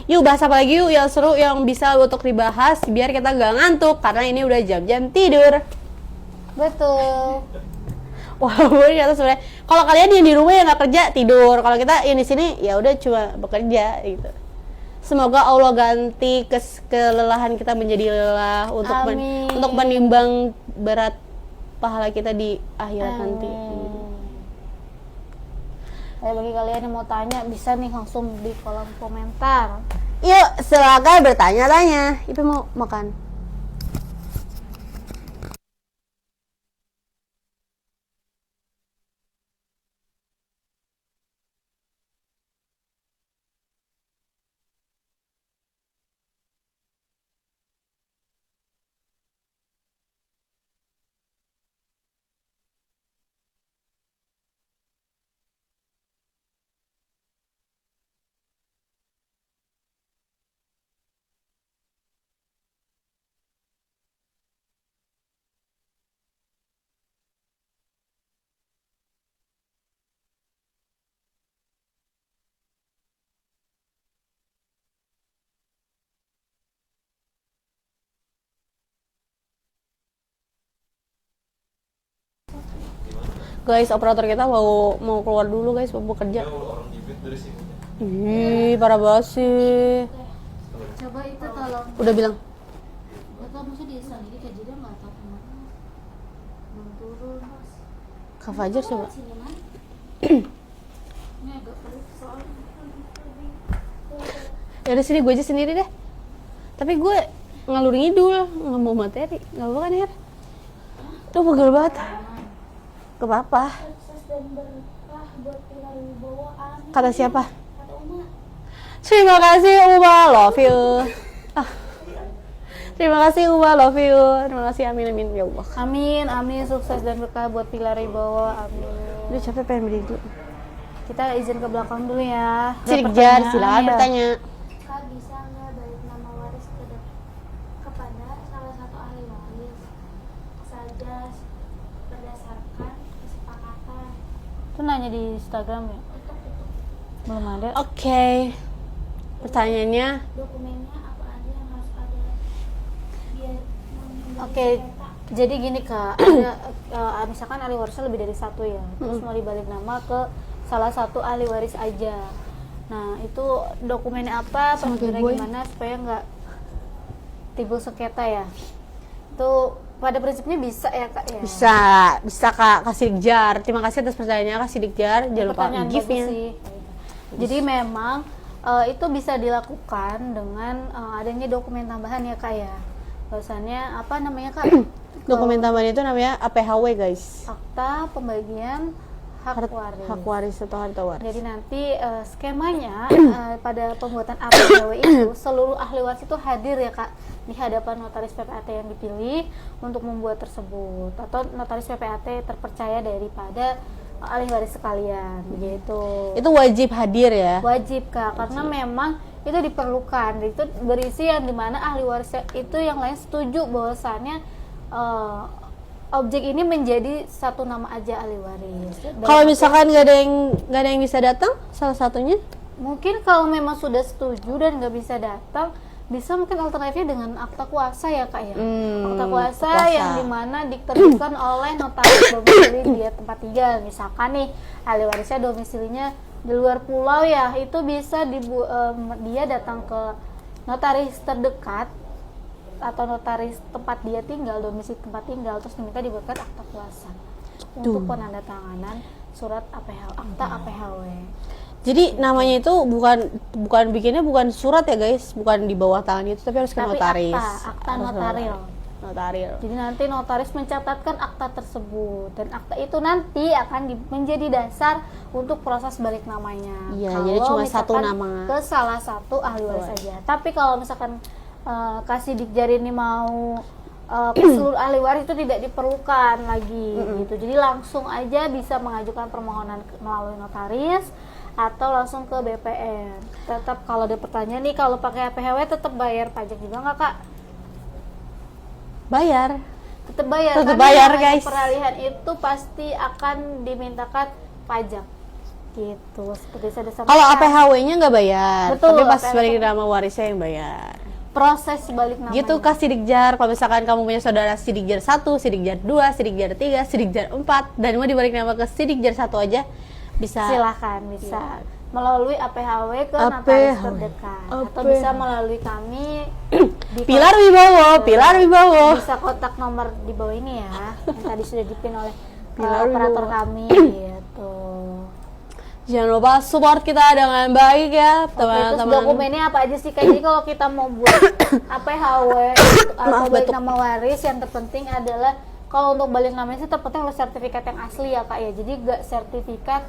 Yuk bahas apa lagi yuk yang seru, yang bisa untuk dibahas biar kita gak ngantuk, karena ini udah jam-jam tidur. Betul. Walaupun kata sebenarnya, kalau kalian yang di rumah yang nggak kerja tidur, kalau kita yang di sini ya udah cuma bekerja gitu. Semoga Allah ganti kelelahan kita menjadi lelah untuk untuk menimbang berat pahala kita di akhirat nanti. Bagi kalian yang mau tanya bisa nih langsung di kolom komentar. Yuk silakan bertanya-tanya. Ibu mau makan? Guys, operator kita mau keluar dulu guys, mau bekerja. Orang jibit dari sini. Ih, parah banget sih. Coba itu tolong. Udah bilang. Atau mesti di sana ini kayak dia nggak tahu kemana. Belum turun. Kak Fajar coba. Ini agak perut soalnya. Ya udah sini gue aja sendiri deh. Tapi gue ngalur ngidul, nggak mau materi, nggak apa-apa kan ya? Tuh pegel banget. Gak apa-apa. Kata siapa? Terima kasih Uma, love you. Terima kasih Uma, love you. Terima kasih, amin amin ya Allah. Amin, amin, sukses dan berkah buat Pilar Wibowo, amin. Udah capek pengen berdiri dulu. Kita izin ke belakang dulu ya. Sidik Ada Jar, pertanyaan silakan ya. bertanya. Kak, bisa nggak balik nama waris kepada salah satu ahli waris saja berdasarkan kesepakatan? Itu nanya di Instagram ya? Belum ada. Oke. Pertanyaannya, Dokumennya apa aja yang harus ada biar menghindari Oke, sengketa? jadi gini Kak, ada misalkan ahli warisnya lebih dari satu ya, terus mau dibalik nama ke salah satu ahli waris aja. Nah, itu dokumennya apa, Sama kayak prosedurnya gue. gimana supaya nggak timbul sengketa ya? Itu pada prinsipnya bisa ya Kak ya? bisa Kak, Kak Sidik Jar. Terima kasih atas pertanyaannya Kak Sidik Jar. Jangan lupa Pertanyaan bagus gift-nya. sih. Jadi memang itu bisa dilakukan dengan adanya dokumen tambahan ya Kak ya. Bahwasannya apa namanya Kak? Dokumen tambahan itu namanya APHW guys. Akta pembagian hak waris. Hak waris atau harta waris. Jadi nanti skemanya pada pembuatan APHW itu seluruh ahli waris itu hadir ya Kak di hadapan notaris PPAT yang dipilih untuk membuat tersebut, atau notaris PPAT terpercaya daripada ahli waris sekalian gitu. Itu wajib hadir ya. Wajib Kak, karena memang itu diperlukan. Itu berisi yang dimana ahli waris itu yang lain setuju bahwasannya objek ini menjadi satu nama aja ahli waris. Kalau misalkan nggak ada yang bisa datang, salah satunya Mungkin kalau memang sudah setuju dan nggak bisa datang, bisa mungkin alternatifnya dengan akta kuasa ya Kak ya. Akta kuasa yang dimana diterbitkan oleh notaris domisili di tempat tinggal. Misalkan nih ahli warisnya domisilinya di luar pulau ya, itu bisa dia datang ke notaris terdekat atau notaris tempat dia tinggal, domisili tempat tinggal, terus diminta dibuatkan akta kuasa untuk penandatanganan surat APH, akta APHW. Jadi namanya itu bukan bikinnya bukan surat ya guys, bukan di bawah tangan itu, tapi harus ke notaris. Akta notaril. Notaril. Jadi nanti notaris mencatatkan akta tersebut, dan akta itu nanti akan menjadi dasar untuk proses balik namanya. Iya, Kalau jadi cuma misalkan satu nama. ke salah satu ahli waris saja. Tapi kalau misalkan kasih Dikjar ini mau ke seluruh ahli waris itu tidak diperlukan lagi gitu. Jadi langsung aja bisa mengajukan permohonan melalui notaris atau langsung ke BPN. Tetap kalau ada pertanyaan nih, kalau pakai APHW tetap bayar pajak juga nggak Kak? Bayar. Tetap bayar. Tetap Karena bayar, namanya guys. peralihan itu pasti akan dimintakan pajak. Gitu. Seperti saya udah Kalau sampaikan. APHW-nya nggak bayar, Betul, tapi pas APHW. balik nama warisnya yang bayar. Proses balik namanya. Gitu Kak Sidikjar, kalau misalkan kamu punya saudara Sidikjar 1, Sidikjar 2, Sidikjar 3, Sidikjar 4 dan mau dibalik nama ke Sidikjar 1 aja bisa. Silahkan bisa melalui APHW ke APHW. notaris terdekat atau bisa melalui kami di Pilar Wibowo, Pilar Wibowo. bisa kontak nomor di bawah ini ya yang tadi sudah dipin oleh Pilar operator Wibowo. kami gitu. Jangan lupa support kita dengan baik ya Terus teman-teman. dokumennya apa aja sih Kak? Jadi kalau kita mau buat APHW atau balik batuk. nama waris, yang terpenting adalah kalau untuk balik namanya sih terpenting harus sertifikat yang asli ya Kak ya. Jadi gak sertifikat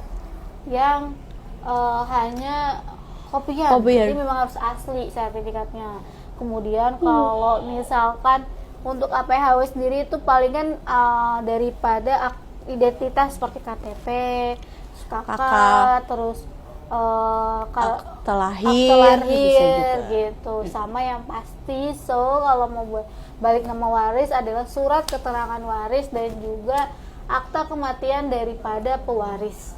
yang hanya kopian. Kopian. Jadi memang harus asli sertifikatnya. Kemudian kalau misalkan untuk APHW sendiri itu palingan daripada identitas seperti KTP, KK, terus Akta akte lahir, bisa lahir juga. gitu. Sama yang pasti, kalau mau buat balik nama waris adalah surat keterangan waris dan juga akta kematian daripada pewaris,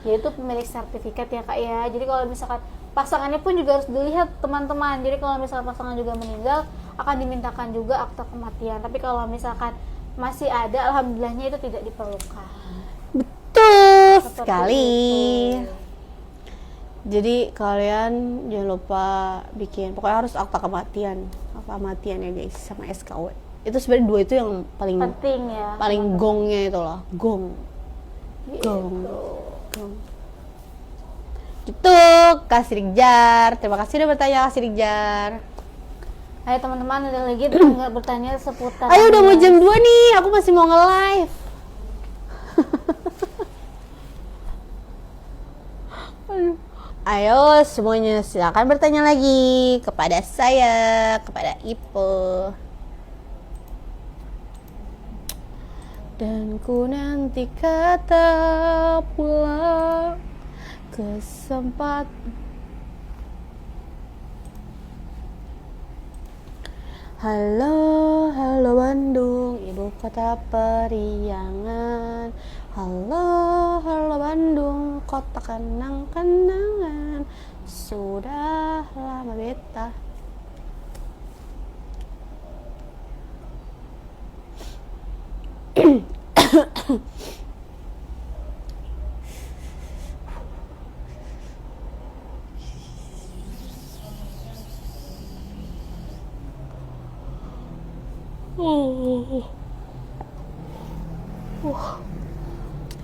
yaitu pemilik sertifikat ya Kak ya. Jadi kalau misalkan pasangannya pun juga harus dilihat teman-teman. Jadi kalau misalkan pasangan juga meninggal akan dimintakan juga akta kematian. Tapi kalau misalkan masih ada, alhamdulillahnya itu tidak diperlukan. Betul Seperti sekali. itu. Jadi kalian jangan lupa bikin, pokoknya harus akta kematian ya guys, sama SKW. Itu sebenarnya dua itu yang paling Penting ya. paling gongnya itu loh, gong. Gitu. Gong. Gitu, Kak Sidikjar. Terima kasih udah bertanya Kak Sidikjar. Ayo teman-teman, ada lagi nggak bertanya seputar. Ayo udah mau jam 2 nih, aku masih mau nge-live. Aduh. Ayo semuanya silakan bertanya lagi kepada saya, kepada Ipo. Dan ku nanti kata pulang kesempat. Halo, halo Bandung, ibu kota periangan. Halo, halo Bandung, kota kenang-kenangan. Sudah lama beta.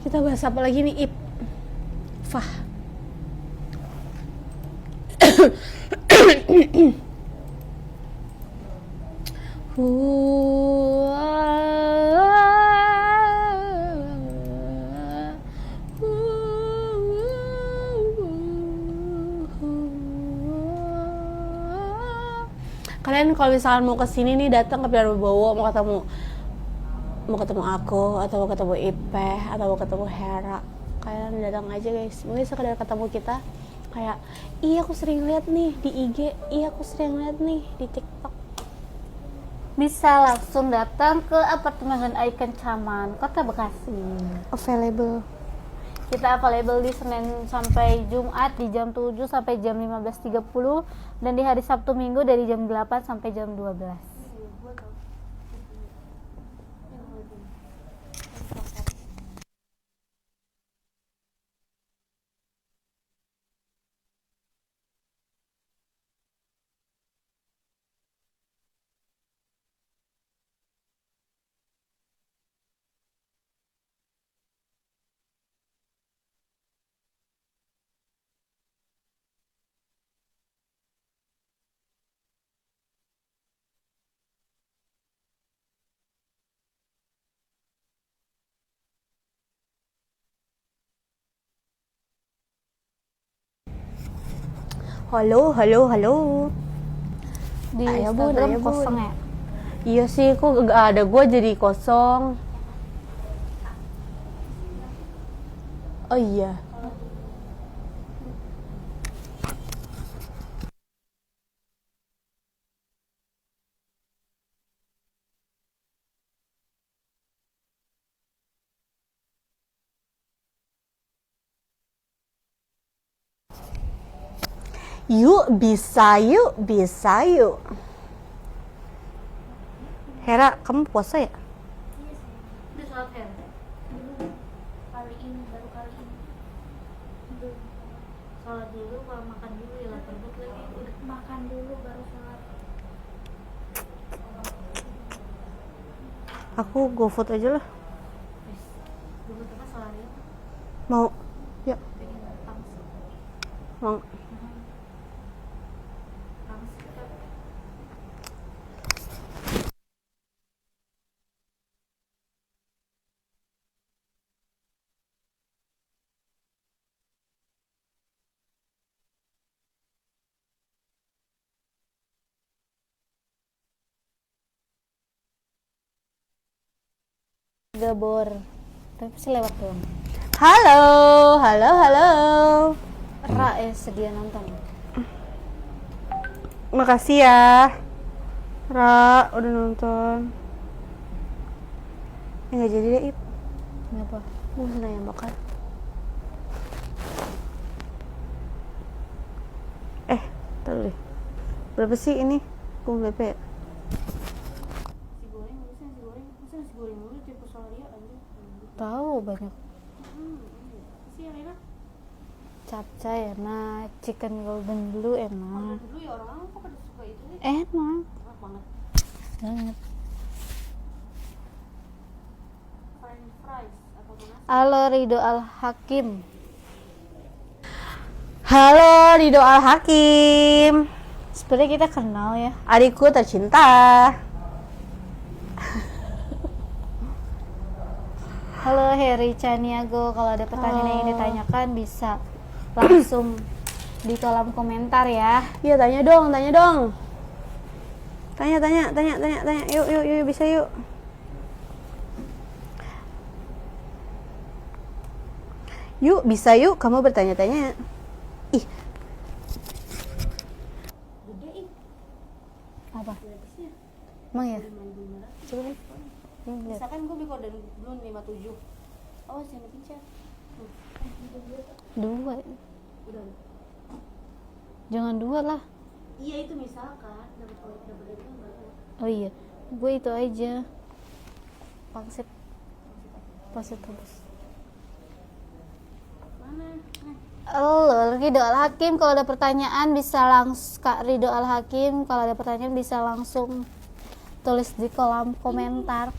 Kita bahas apa lagi nih, Ip? Fah. Kalian kalau misalkan mau kesini nih, datang ke Pilar Wibowo, mau ketemu aku, atau mau ketemu Ipeh, atau mau ketemu Hera, kalian datang aja guys. Mungkin sekedar ketemu kita, kayak iya aku sering lihat nih di IG, iya aku sering lihat nih di TikTok. Bisa langsung datang ke apartemen Icon Caman, Kota Bekasi. Available. Kita available di Senin sampai Jumat di jam 7 sampai jam 15.30 dan di hari Sabtu Minggu dari jam 8 sampai jam 12. Halo. Di Ayo, Bun, Instagram ayo, Bun. kosong ya. Iya sih, kok gak ada gua jadi kosong. Oh iya. Yuk, bisa yuk, bisa yuk. Hera, kamu puasa ya? Iya sih. Udah sholat Her? Dulu kali ini baru kali ini. Belum. Sholat dulu, kalau makan dulu ya lapar banget lagi. Udah Makan dulu baru sholat. Aku GoFood aja lah. wis. Dulu kita sholat ya. Mau? Ya, Pengen pangsit. mau. Pangsit kan. Gabor. Tapi pasti lewat doang. Halo, halo, halo. Ra ya sedia nonton. Makasih ya, Ra, udah nonton. Nggak jadi deh, Ip. Kenapa? Gue mau nanya bakar. Taruh deh. Berapa sih ini? Gue berapa ya? Nasi goreng, masa nasi goreng dulu tipe Solaria aja. Tahu banyak. Sih yang enak. Capcay enak, chicken golden blue enak. Dulu ya orang-orang kok pada suka itu nih. Enak Enak banget. banget. French fries atau mana? Halo Ridho Al Hakim. Halo, Ridho Al Hakim. Sebenarnya kita kenal ya. Adikku tercinta. Halo Heri Caniago, kalau ada pertanyaan yang ingin ditanyakan bisa langsung di kolom komentar ya. Iya, tanya dong, tanya dong. Tanya. Yuk, bisa yuk. Yuk, bisa yuk, kamu bertanya-tanya. Ih, Apa? Emang ya? Coba lihat. Lihat. misalkan gue beli kode belum 57. Oh, saya penting chat. Dua. Udah. Jangan dua lah. Iya, itu misalkan dapat kode itu enggak. Oh iya, gue itu aja. Pangsit. Pangsit rebus. Mana? Halo, Ridho Al Hakim. Kalau ada pertanyaan bisa langsung Kak Ridho Al Hakim. Kalau ada pertanyaan bisa langsung tulis di kolom komentar.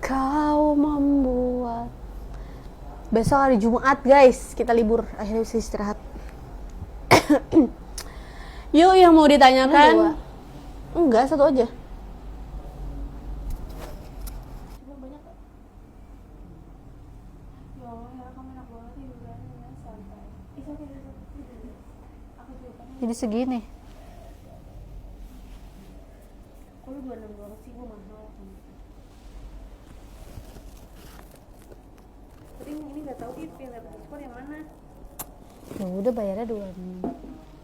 Kau membuat. Besok hari Jumat, guys. Kita libur. Akhirnya bisa istirahat. Yuk, yang mau ditanyakan. Enggak, satu aja. Jadi segini. Kalau 26 banget sih, gue mahal. Tapi ini nggak tahu Ip, yang dapat diskon yang mana. Ya udah bayarnya 2.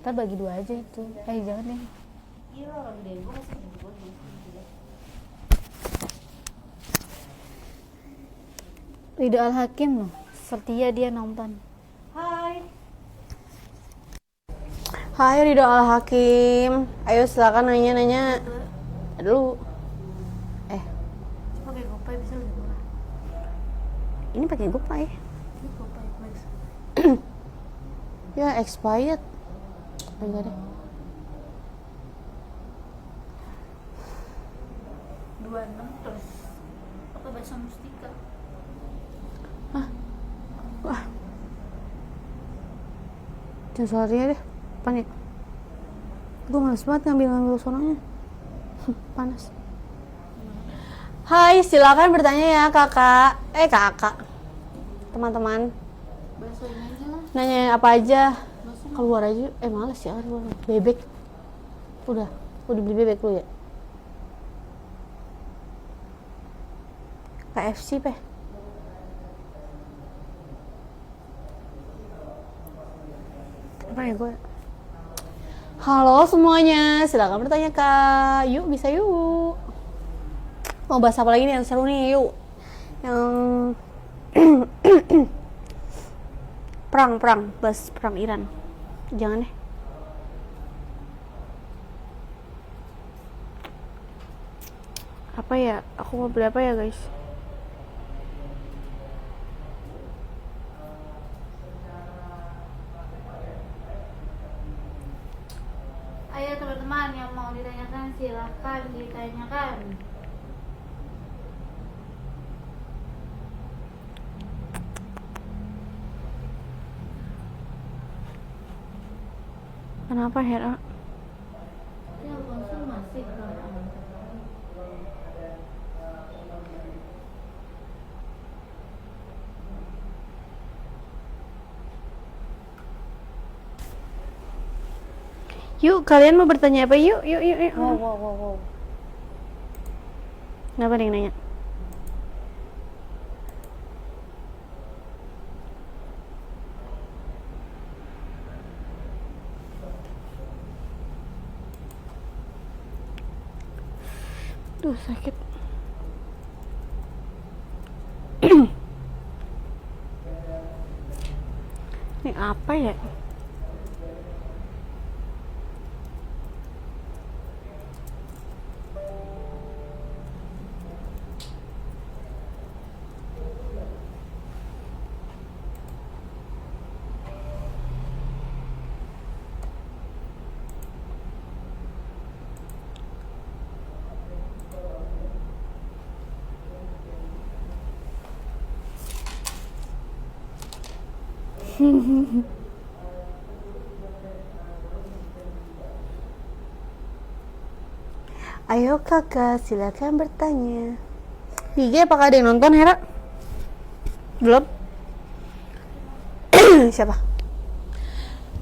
Ntar bagi 2 aja itu. Jangan deh. Iya lah, orang gede gue masih gede gue. Ridho Al Hakim loh. Setia dia nonton. Hai Ridho Al Hakim. Ayo silakan nanya-nanya dulu. Pakai GoPay bisa lebih murah. Ini pakai GoPay. Ini GoPay Flex. Ya, expired. Enggak deh. 26 terus apa bahasa mustika. Wah. Jangan sorry deh. Panik. Gue males banget ngambil sononya. Panas. Hai, silakan bertanya ya kakak. Kakak. Teman-teman. Bahasa ini aja lah. Nanya apa aja. Keluar aja. Males ya keluar. Bebek. Udah beli bebek lu ya. KFC peh. Apa ya gue? Halo semuanya, silakan bertanya Kak. Yuk, bisa yuk. Mau bahas apa lagi nih yang seru nih? Yuk. Yang perang, bahas perang Iran. Jangan deh. Apa ya? Aku mau beli apa ya, guys? Ayo teman-teman yang mau ditanyakan silahkan ditanyakan. Kenapa Hera? Ya konsumasi kan. Yuk, kalian mau bertanya apa? Yuk. Wow. Kenapa ada yang nanya? Duh, sakit. Ini apa ya? Ayo kakak, silakan bertanya. IG apakah ada yang nonton, Hera? Belum? Siapa?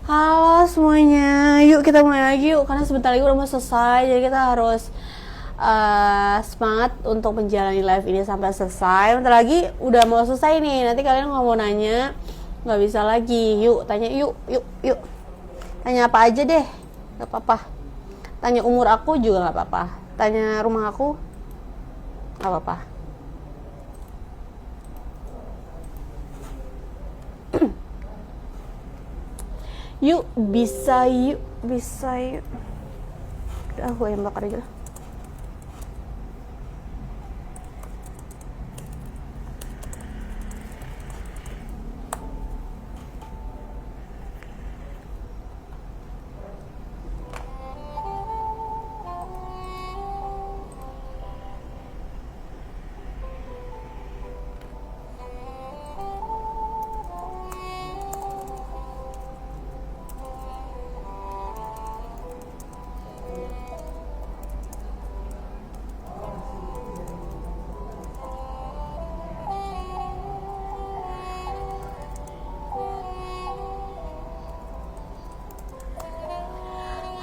Halo semuanya, yuk kita mulai lagi yuk. Karena sebentar lagi udah mau selesai, jadi kita harus semangat untuk menjalani live ini sampai selesai. Bentar lagi udah mau selesai nih. Nanti kalian nggak mau nanya, nggak bisa lagi. Yuk tanya, yuk. Tanya apa aja deh, nggak apa-apa. Tanya umur aku juga nggak apa-apa. Tanya rumah aku nggak apa-apa. Yuk bisa yuk. Udah aku yang bakar aja lah.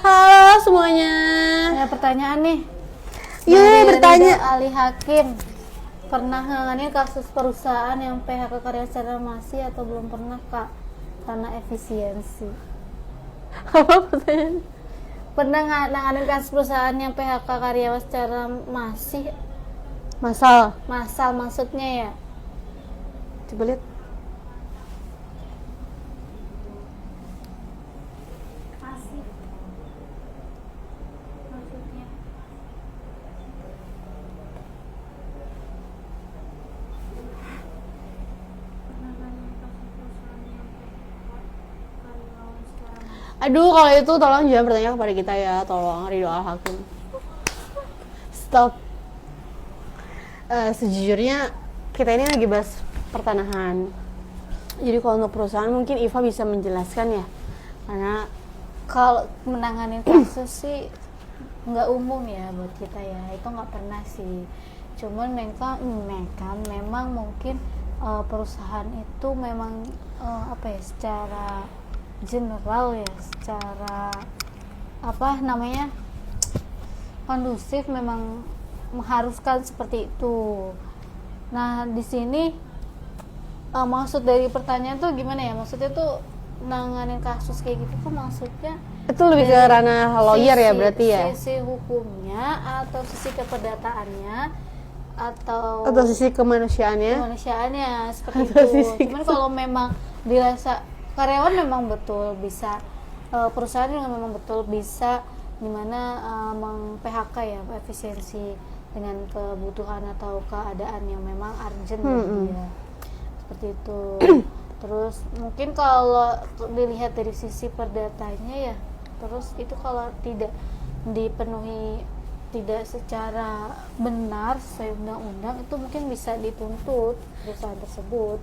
Halo semuanya. Ada pertanyaan nih. Iya, Dari bertanya. Ridho Ali Hakim. Pernah nanganin kasus perusahaan yang PHK karyawan secara masih atau belum pernah, Kak? Karena efisiensi. Apa pertanyaan? Pernah nanganin kasus perusahaan yang PHK karyawan secara masih Masal. massal maksudnya ya? Coba lihat. Masih. Maksudnya. Aduh, kalau itu tolong jangan bertanya kepada kita ya, tolong Ridho Al Hakim. Stop. Sejujurnya kita ini lagi bahas pertanahan. Jadi kalau untuk perusahaan mungkin Iva bisa menjelaskan ya, karena Kalau menangani kasus sih nggak umum ya buat kita ya, itu nggak pernah sih. Cuman mereka memang mungkin perusahaan itu memang apa ya, secara general ya, secara apa namanya, kondusif, memang mengharuskan seperti itu. Nah di sini maksud dari pertanyaan tuh gimana ya, maksudnya tuh nanganin kasus kayak gitu tuh maksudnya itu lebih ke ranah lawyer ya berarti ya. Sisi hukumnya atau sisi keperdataannya atau sisi kemanusiaannya. seperti Atau itu. sisi Cuman kalau memang dirasa karyawan memang betul bisa perusahaan yang memang betul bisa dimana meng-PHK ya, efisiensi dengan kebutuhan atau keadaan yang memang urgent bagi dia. Seperti itu. Terus mungkin kalau dilihat dari sisi perdatanya ya, terus itu kalau tidak dipenuhi, tidak secara benar sesuai undang-undang, itu mungkin bisa dituntut perusahaan tersebut.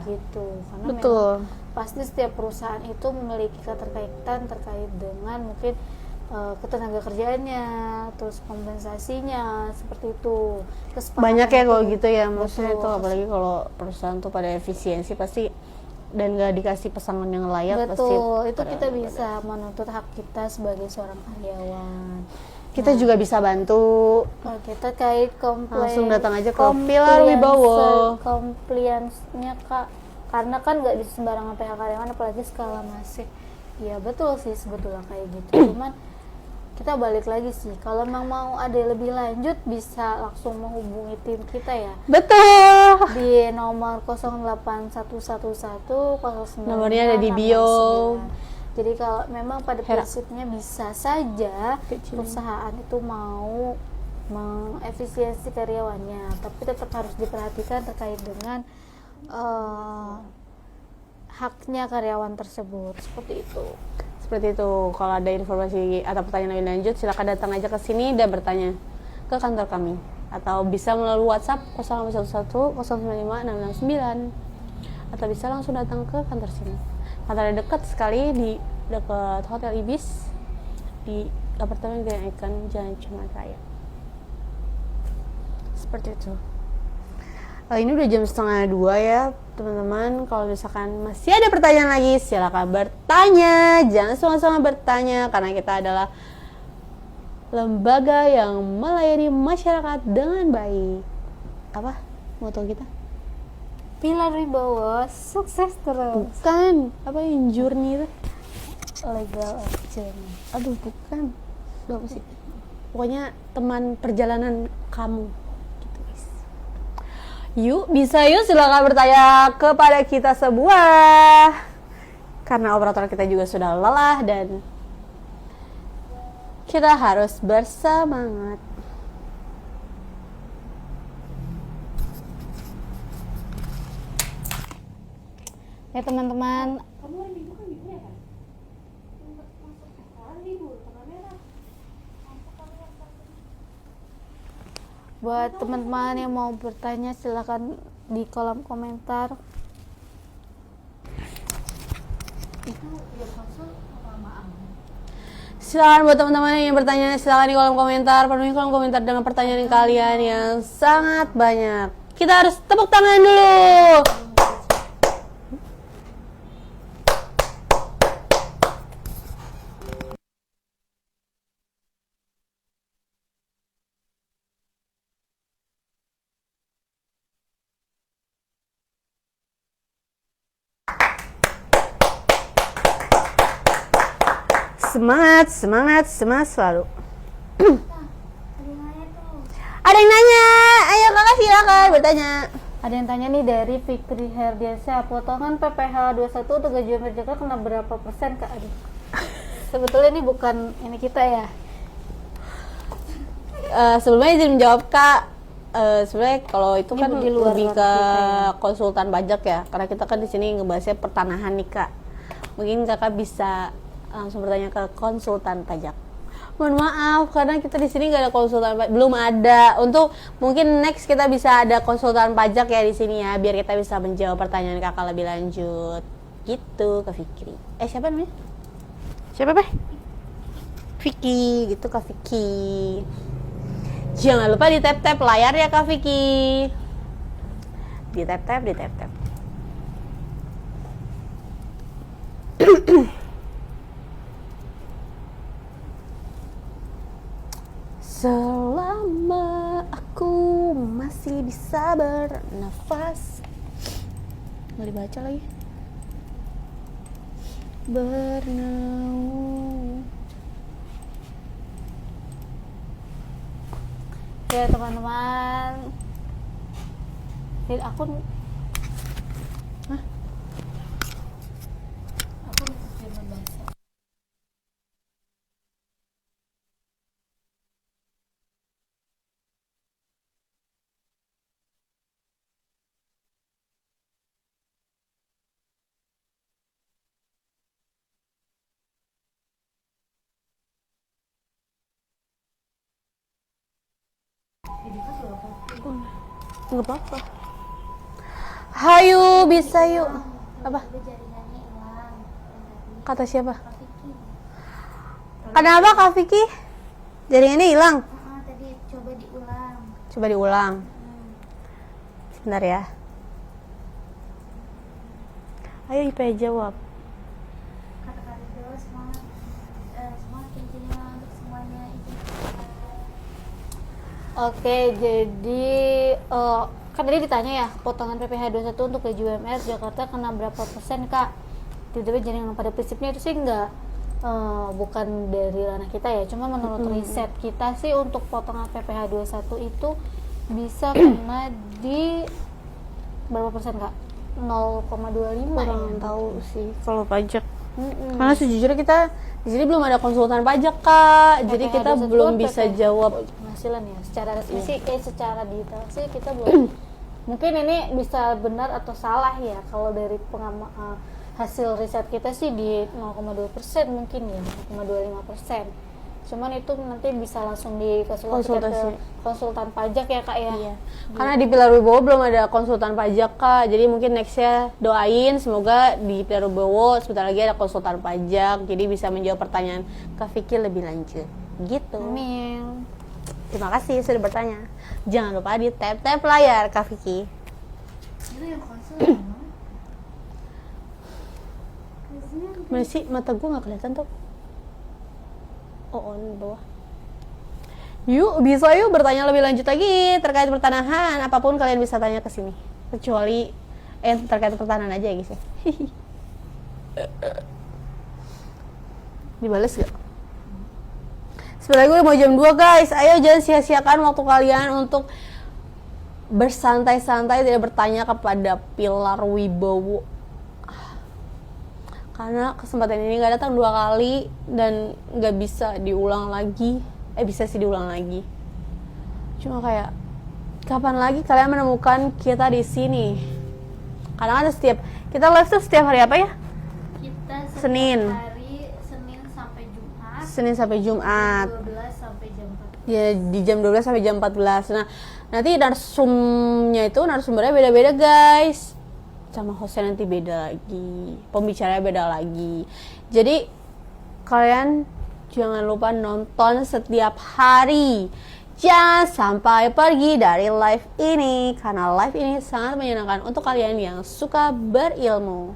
Gitu. Karena Betul. memang pasti setiap perusahaan itu memiliki keterkaitan terkait dengan mungkin ketenaga kerjaannya, terus kompensasinya, seperti itu. Banyak ya kalau itu. gitu ya, maksudnya Betul. itu apalagi kalau perusahaan tuh pada efisiensi pasti dan gak dikasih pesangon yang layak pasti. Betul, itu pada- kita bisa menuntut hak kita sebagai seorang karyawan. Kita juga bisa bantu. Oke, terkait komplain, Langsung datang aja ke Pilar Wibowo. Compliance-nya Kak, karena kan nggak di sembarangan PHK karyawan, apalagi skala masif. Ya betul sih sebetulnya kayak gitu. Cuman kita balik lagi sih, kalau memang mau ada lebih lanjut bisa langsung menghubungi tim kita ya Betul. di nomor 08111 09 Nomornya ada di bio. 609. Jadi kalau memang pada Hera. prinsipnya bisa saja perusahaan itu mau mengefisiensi karyawannya, tapi tetap harus diperhatikan terkait dengan haknya karyawan tersebut, seperti itu. Seperti itu. Kalau ada informasi atau pertanyaan lebih lanjut, silakan datang aja ke sini dan bertanya ke kantor kami, atau bisa melalui WhatsApp 0811 095 669, atau bisa langsung datang ke kantor sini. Kantornya dekat sekali, di dekat Hotel Ibis di apartemen Grand Icon Jalan Ciumat Raya. Seperti itu. Ini udah jam 1:30 ya teman-teman. Kalau misalkan masih ada pertanyaan lagi, silakan bertanya. Jangan sungkan-sungkan bertanya, karena kita adalah lembaga yang melayani masyarakat dengan baik. Apa moto kita? Pilar Wibowo, sukses terus. Bukan, apa yang journey itu? Legal action. Aduh, bukan. Aduh, apa sih? Pokoknya teman perjalanan kamu. Gitu, guys. Yuk, silakan bertanya kepada kita semua. Karena operator kita juga sudah lelah dan kita harus bersemangat. Ya teman-teman, buat teman-teman yang mau bertanya silahkan di kolom komentar. Silakan buat teman-teman yang bertanya, silakan di kolom komentar, penuhi kolom komentar dengan pertanyaan kalian yang sangat banyak. Kita harus tepuk tangan dulu. Semangat selalu. Ada yang nanya, ayo kakak silakan bertanya. Ada yang tanya nih dari Fikri Herdiansyah, potongan PPh 21 untuk gaji mereka kena berapa persen Kak? Aduh. Sebetulnya ini bukan ini kita ya. Sebelumnya izin menjawab Kak. Sebenarnya kalau itu Ini kan di luar lebih ranah ke kita ya. konsultan pajak ya, karena kita kan di sini ngebahasnya pertanahan nih Kak. Mungkin kakak bisa langsung bertanya ke konsultan pajak. Mohon maaf karena kita di sini nggak ada konsultan pajak, belum ada. Untuk mungkin next kita bisa ada konsultan pajak ya di sini ya, biar kita bisa menjawab pertanyaan kakak lebih lanjut. Gitu Kak Fikri. Siapa namanya? Siapa Pak? Vicky, gitu Kak Vicky. Jangan lupa di tap-tap layar ya Kak Vicky. Di tap-tap. Selama aku masih bisa bernafas. Nggak dibaca lagi. Bernaung. Ya teman-teman, Jadi aku Jerman bahasa. Nggak apa-apa. Hayu, bisa yuk. Apa? Tapi jaringannya hilang yang tadi. Kata siapa? Kak Vicky. Kenapa Kak Vicky? Jaringannya hilang. Tadi coba diulang. Coba diulang. Sebentar ya. Ayo IPA jawab. Kata-kata Ridho semangat, semangat intinya untuk semuanya itu. Oke, jadi kan tadi ditanya ya, potongan PPh 21 untuk gaji UMR Jakarta kena berapa persen Kak? Tiba-tiba jaringan pada prinsipnya itu sih enggak, bukan dari ranah kita ya, cuma menurut riset kita sih untuk potongan PPh 21 itu bisa kena di berapa persen Kak? 0,25 Kurang ya? tahu sih kalau pajak. Karena sejujurnya kita di sini belum ada konsultan pajak Kak, jadi PPh kita 21 belum kan bisa PPh jawab. penghasilan ya. Secara resmi sih, secara detail sih kita belum. Mungkin ini bisa benar atau salah ya. Kalau dari hasil riset kita sih di 0,2% mungkin ya, 0,25%. Cuman itu nanti bisa langsung dikonsultasi ke konsultan pajak ya Kak ya. Iya. Karena di Pilar Wibowo belum ada konsultan pajak Kak, jadi mungkin nextnya doain semoga di Pilar Wibowo sebentar lagi ada konsultan pajak, jadi bisa menjawab pertanyaan Kak Vicky lebih lanjut. Gitu. Amin. Terima kasih sudah bertanya. Jangan lupa di tap layar Kak Vicky. Itu yang konsul Mana sih mata gue nggak kelihatan tuh? Oh, on bawah. Yuk, bisa yuk bertanya lebih lanjut lagi terkait pertanahan. Apapun kalian bisa tanya ke sini. Kecuali terkait pertanahan aja ya guys ya. Dibales gak? Sebenarnya gue mau jam 2 guys. Ayo jangan sia-siakan waktu kalian untuk bersantai-santai tidak bertanya kepada Pilar Wibowo. Karena kesempatan ini gak datang 2 kali dan gak bisa diulang lagi. Bisa sih diulang lagi. Cuma kayak kapan lagi kalian menemukan kita di sini? Karena ada kita live tuh setiap hari apa ya? Kita Senin. hari Senin sampai Jumat. Senin sampai Jumat. 12 sampai jam 4. Ya di jam 12 sampai jam 14. Nah, nanti narasumbernya beda-beda guys. Sama hostnya nanti beda lagi, pembicaranya beda lagi. Jadi kalian jangan lupa nonton setiap hari, jangan sampai pergi dari live ini karena live ini sangat menyenangkan untuk kalian yang suka berilmu.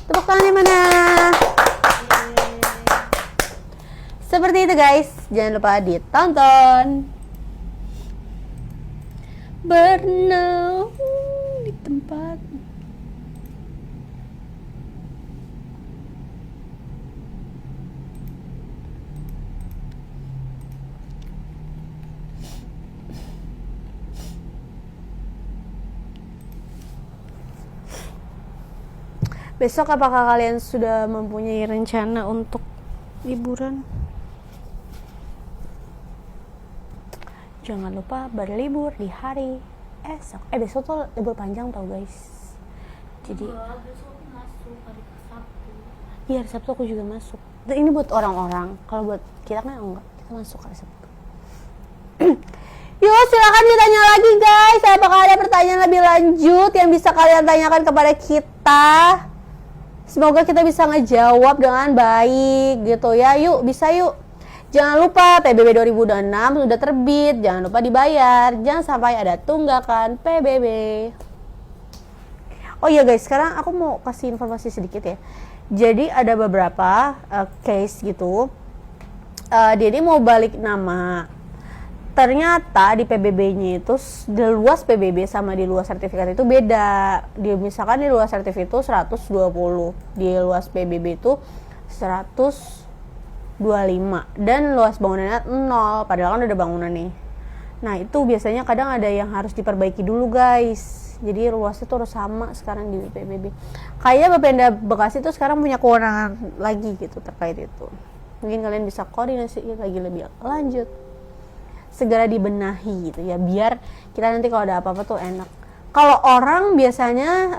Tepuk tangannya mana? Seperti itu guys, jangan lupa ditonton. Bernaung di tempat. Besok apakah kalian sudah mempunyai rencana untuk liburan? Jangan lupa berlibur di hari esok. Besok tuh libur panjang tau guys. Jadi Besok masuk hari Sabtu. iya hari Sabtu aku juga masuk. Dan ini buat orang-orang. Kalau buat kita kan enggak. Kita masuk hari Sabtu. Yuk silakan ditanya lagi guys. Apakah ada pertanyaan lebih lanjut yang bisa kalian tanyakan kepada kita? Semoga kita bisa ngejawab dengan baik gitu ya. Yuk bisa yuk. Jangan lupa PBB 2006 sudah terbit. Jangan lupa dibayar. Jangan sampai ada tunggakan PBB. Oh iya guys, sekarang aku mau kasih informasi sedikit ya. Jadi ada beberapa case gitu. Dia ini mau balik nama. Ternyata di PBB-nya itu di luas PBB sama di luas sertifikat itu beda. Dia misalkan di luas sertifikat itu 120, di luas PBB itu 125 dan luas bangunannya 0, padahal kan udah bangunan nih. Nah itu biasanya kadang ada yang harus diperbaiki dulu guys. Jadi luasnya tuh harus sama sekarang di PBB. Kayaknya Bapenda Bekasi tuh sekarang punya kewenangan lagi gitu terkait itu. Mungkin kalian bisa koordinasi lagi lebih lanjut. Segera dibenahi gitu ya, biar kita nanti kalau ada apa-apa tuh enak. Kalau orang biasanya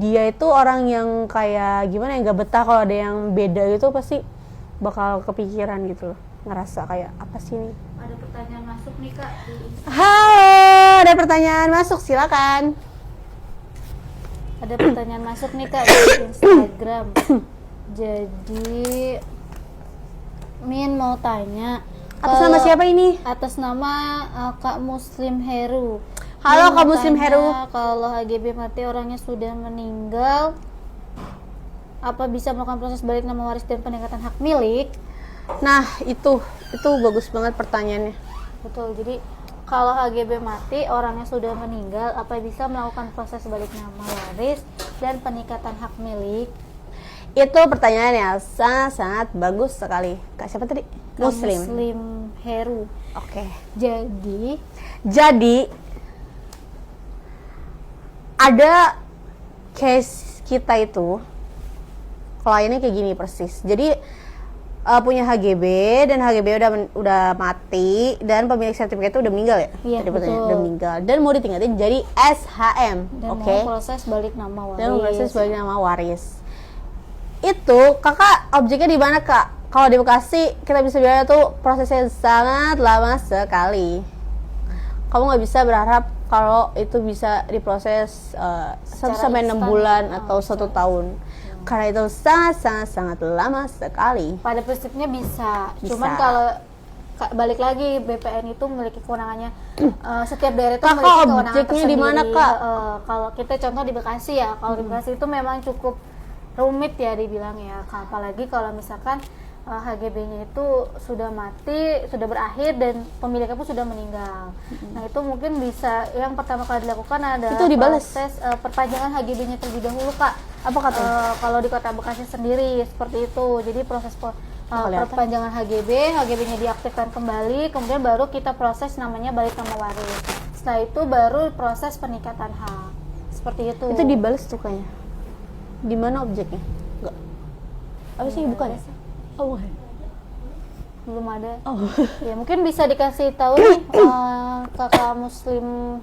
dia itu orang yang kayak gimana ya, nggak betah kalau ada yang beda gitu, pasti bakal kepikiran gitu loh, ngerasa kayak apa sih ini. Ada pertanyaan masuk nih Kak di Halo, ada pertanyaan masuk, silakan. Ada pertanyaan masuk nih Kak di Instagram. Jadi Min mau tanya Atas nama siapa ini? Atas nama Kak Muslim Heru. Halo, Min Kak mau Muslim tanya, Heru. Kalau HGB mati orangnya sudah meninggal, apa bisa melakukan proses balik nama waris dan peningkatan hak milik? Nah, itu bagus banget pertanyaannya. Betul. Jadi kalau HGB mati orangnya sudah meninggal, apa bisa melakukan proses balik nama waris dan peningkatan hak milik? Itu pertanyaan yang sangat bagus sekali. Kak siapa tadi? Kak Muslim. Muslim Heru. Oke. Jadi Ada case kita itu kliennya kayak gini persis. Jadi punya HGB dan HGB udah mati dan pemilik sertifikat itu udah meninggal ya? Iya, Tadi pertanyaan, betul. udah meninggal dan mau ditingkatin jadi SHM. dan Oke. mau proses balik nama waris. Dan proses balik nama waris. Itu kakak objeknya di mana kak? Kalau di Bekasi kita bisa bilang tuh prosesnya sangat lama sekali. Kamu nggak bisa berharap kalau itu bisa diproses 1 sampai 6 instan. bulan atau 1 tahun. Karena itu sangat lama sekali. Pada prinsipnya bisa. Bisa. Cuman kalau balik lagi BPN itu memiliki kewenangannya, setiap daerah itu Kakak, memiliki kewenangan objeknya tersendiri. di mana, Kak? Kalau kita contoh di Bekasi ya, kalau di Bekasi itu memang cukup rumit ya dibilang ya, apalagi kalau misalkan HGB-nya itu sudah mati, sudah berakhir dan pemiliknya pun sudah meninggal. Nah itu mungkin bisa, yang pertama kali dilakukan adalah Itu dibales. proses perpanjangan HGB-nya terlebih dahulu Kak. Apa katanya? Kalau di Kota Bekasi sendiri seperti itu. Jadi proses kelihatan. perpanjangan HGB-nya diaktifkan kembali, kemudian baru kita proses namanya balik nama waris. Setelah itu baru proses peningkatan hak. Seperti itu. Itu dibales tuh kayaknya. Di mana objeknya? Enggak. Apa sih bukan? Oh, bukan. Belum ada. Oh. Ya mungkin bisa dikasih tahu nih kakak Muslimin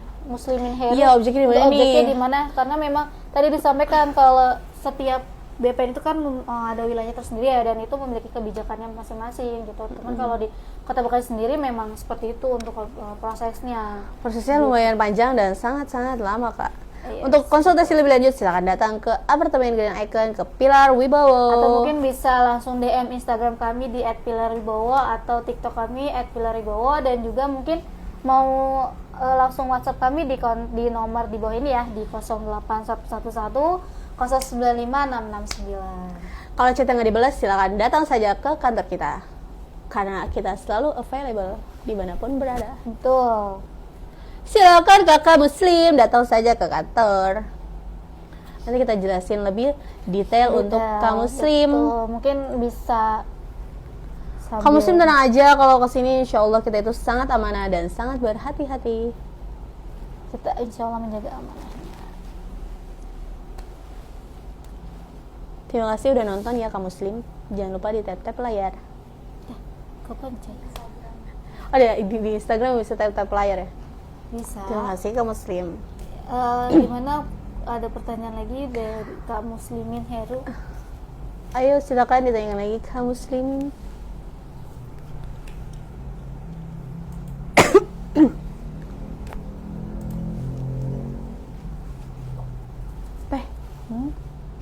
Heru. Iya, objeknya di mana Objeknya nih? di mana? Karena memang tadi disampaikan kalau setiap BPN itu kan ada wilayahnya tersendiri ya, dan itu memiliki kebijakannya masing-masing gitu. Cuman kalau di Kota Bekasi sendiri memang seperti itu untuk prosesnya. Prosesnya lumayan panjang dan sangat lama kak. Yes. Untuk konsultasi lebih lanjut silakan datang ke apartemen Grand Icon ke Pilar Wibowo. Atau mungkin bisa langsung DM Instagram kami di @pilarwibowo atau TikTok kami @pilarwibowo, dan juga mungkin mau langsung WhatsApp kami di nomor di bawah ini ya, di 08111 095669. Kalau chatnya nggak dibalas silakan datang saja ke kantor kita karena kita selalu available dimanapun berada. Betul. Silakan kakak Muslim datang saja ke kantor. Nanti kita jelasin lebih detail untuk Kak Muslim. Betul. Mungkin bisa Kak Muslim tenang aja, kalau kesini insya Allah kita itu sangat amanah dan sangat berhati-hati. Kita insya Allah menjaga amanah. Terima kasih udah nonton ya Kak Muslim. Jangan lupa di tap-tap layar. Kapan cek? Oh ya, di Instagram bisa tap-tap layar ya. Bisa. Terima kasih Kak Muslim. Gimana, ada pertanyaan lagi dari Kak Muslimin Heru? Ayo silakan ditanyakan lagi Kak Muslim.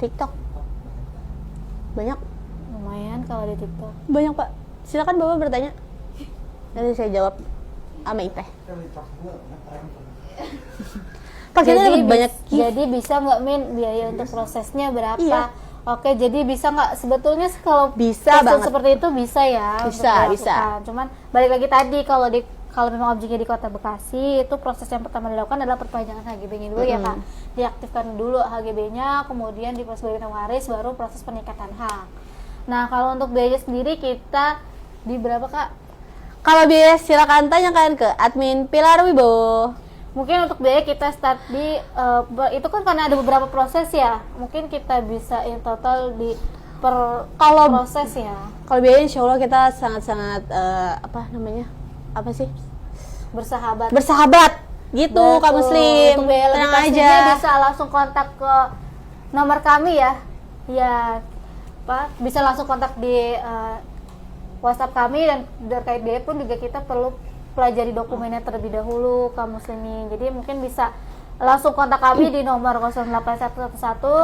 TikTok banyak, Lumayan kalau di TikTok. banyak Pak. Silakan Bapak bertanya. Nanti saya jawab sama Iteh. Pak kita dapat banyak gift. Jadi bisa nggak Min, biaya untuk prosesnya berapa? Iya. Oke, jadi bisa nggak, sebetulnya sih kalau Bisa proses banget. seperti itu bisa ya, untuk Bisa. dilakukan. Cuman balik lagi tadi, kalau memang objeknya di Kota Bekasi, itu proses yang pertama dilakukan adalah perpanjangan HGB-nya dulu ya Kak. Diaktifkan dulu HGB-nya, kemudian diproses balik nama waris, baru proses peningkatan hak. Nah kalau untuk biaya sendiri kita di berapa Kak? Kalau biaya silakan tanyakan ke admin Pilar Wibowo. Mungkin untuk biaya kita start di itu kan karena ada beberapa proses ya. Mungkin kita bisa in total di per proses ya. Kalau biaya insya Allah kita sangat-sangat apa namanya? Apa sih? Bersahabat gitu. Betul. Kak Muslim. Untuk biaya lebih Tenang pastinya aja. bisa langsung kontak ke nomor kami ya. Ya, Pak, bisa langsung kontak di WhatsApp kami, dan terkait biaya pun juga kita perlu pelajari dokumennya terlebih dahulu Kak Muslimin. Jadi mungkin bisa langsung kontak kami di nomor 08111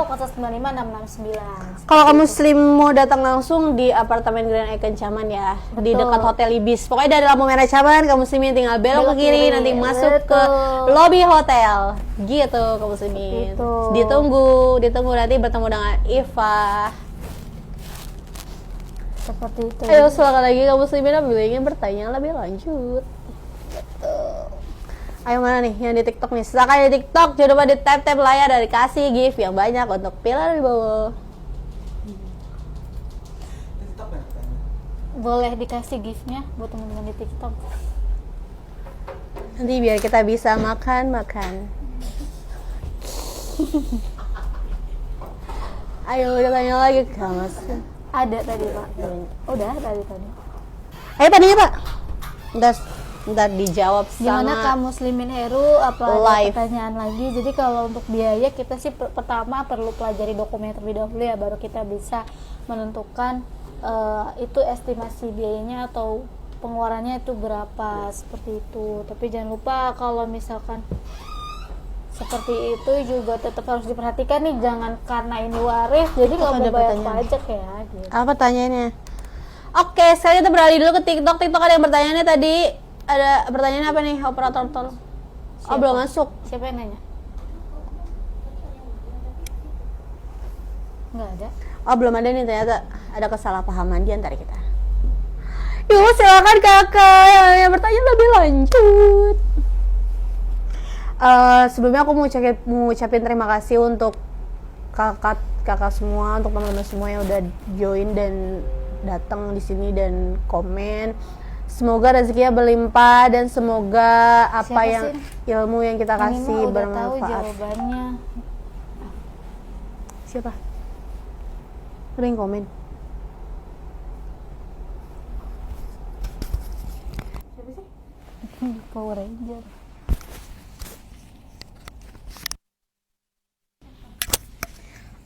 095669. Kalau Kak Muslim mau datang langsung di apartemen Grand Icon Caman ya, di Betul. dekat Hotel Ibis. Pokoknya dari lampu merah Caman, Kak Muslimin tinggal belok ke kiri, nanti masuk ke Betul. lobby hotel. Gitu Kak Muslimin. Gitu. Ditunggu nanti bertemu dengan Iva. Seperti itu. Ayo silakan lagi Kak Muslimin apabila ingin bertanya lebih lanjut. Ayo mana nih yang di TikTok nih? Silakan di TikTok, jangan lupa di tap layar dan dikasih gift yang banyak untuk Pilar Wibowo. TikTok banyak tanya. Boleh dikasih gift-nya buat teman-teman di TikTok. Nanti biar kita bisa makan. Ayo udah tanya lagi Kak Mas. Ada tadi Pak. Udah tadi. Ayo tadinya Pak. Ntar dijawab Gimana sama Kak Muslimin Heru, apa ada live. pertanyaan lagi? Jadi kalau untuk biaya kita sih pertama perlu pelajari dokumen terlebih dahulu ya, baru kita bisa menentukan itu estimasi biayanya atau pengeluarannya itu berapa, seperti itu. Tapi jangan lupa kalau misalkan seperti itu juga tetap harus diperhatikan nih, jangan karena ini waris jadi nggak mau Ada bayar pertanyaan. pajak ya gitu. Apa pertanyaannya? Oke, sekarang kita beralih dulu ke TikTok. TikTok ada yang bertanyaannya tadi. Ada pertanyaannya apa nih, operator tol? Oh, Siapa? belum masuk. Siapa yang nanya? Nggak ada. Oh, belum ada nih, ternyata ada kesalahpahaman di antara kita. Yuk, silakan kakak yang bertanya lebih lanjut. Sebelumnya aku mau ngucapin terima kasih untuk kakak semua, untuk teman-teman semua yang udah join dan datang di sini dan komen. Semoga rezekinya berlimpah dan semoga apa Siapa yang sih? ilmu yang kita Ini kasih mah udah tahu bermanfaat. jawabannya. Siapa? Ada yang komen? Power Ranger.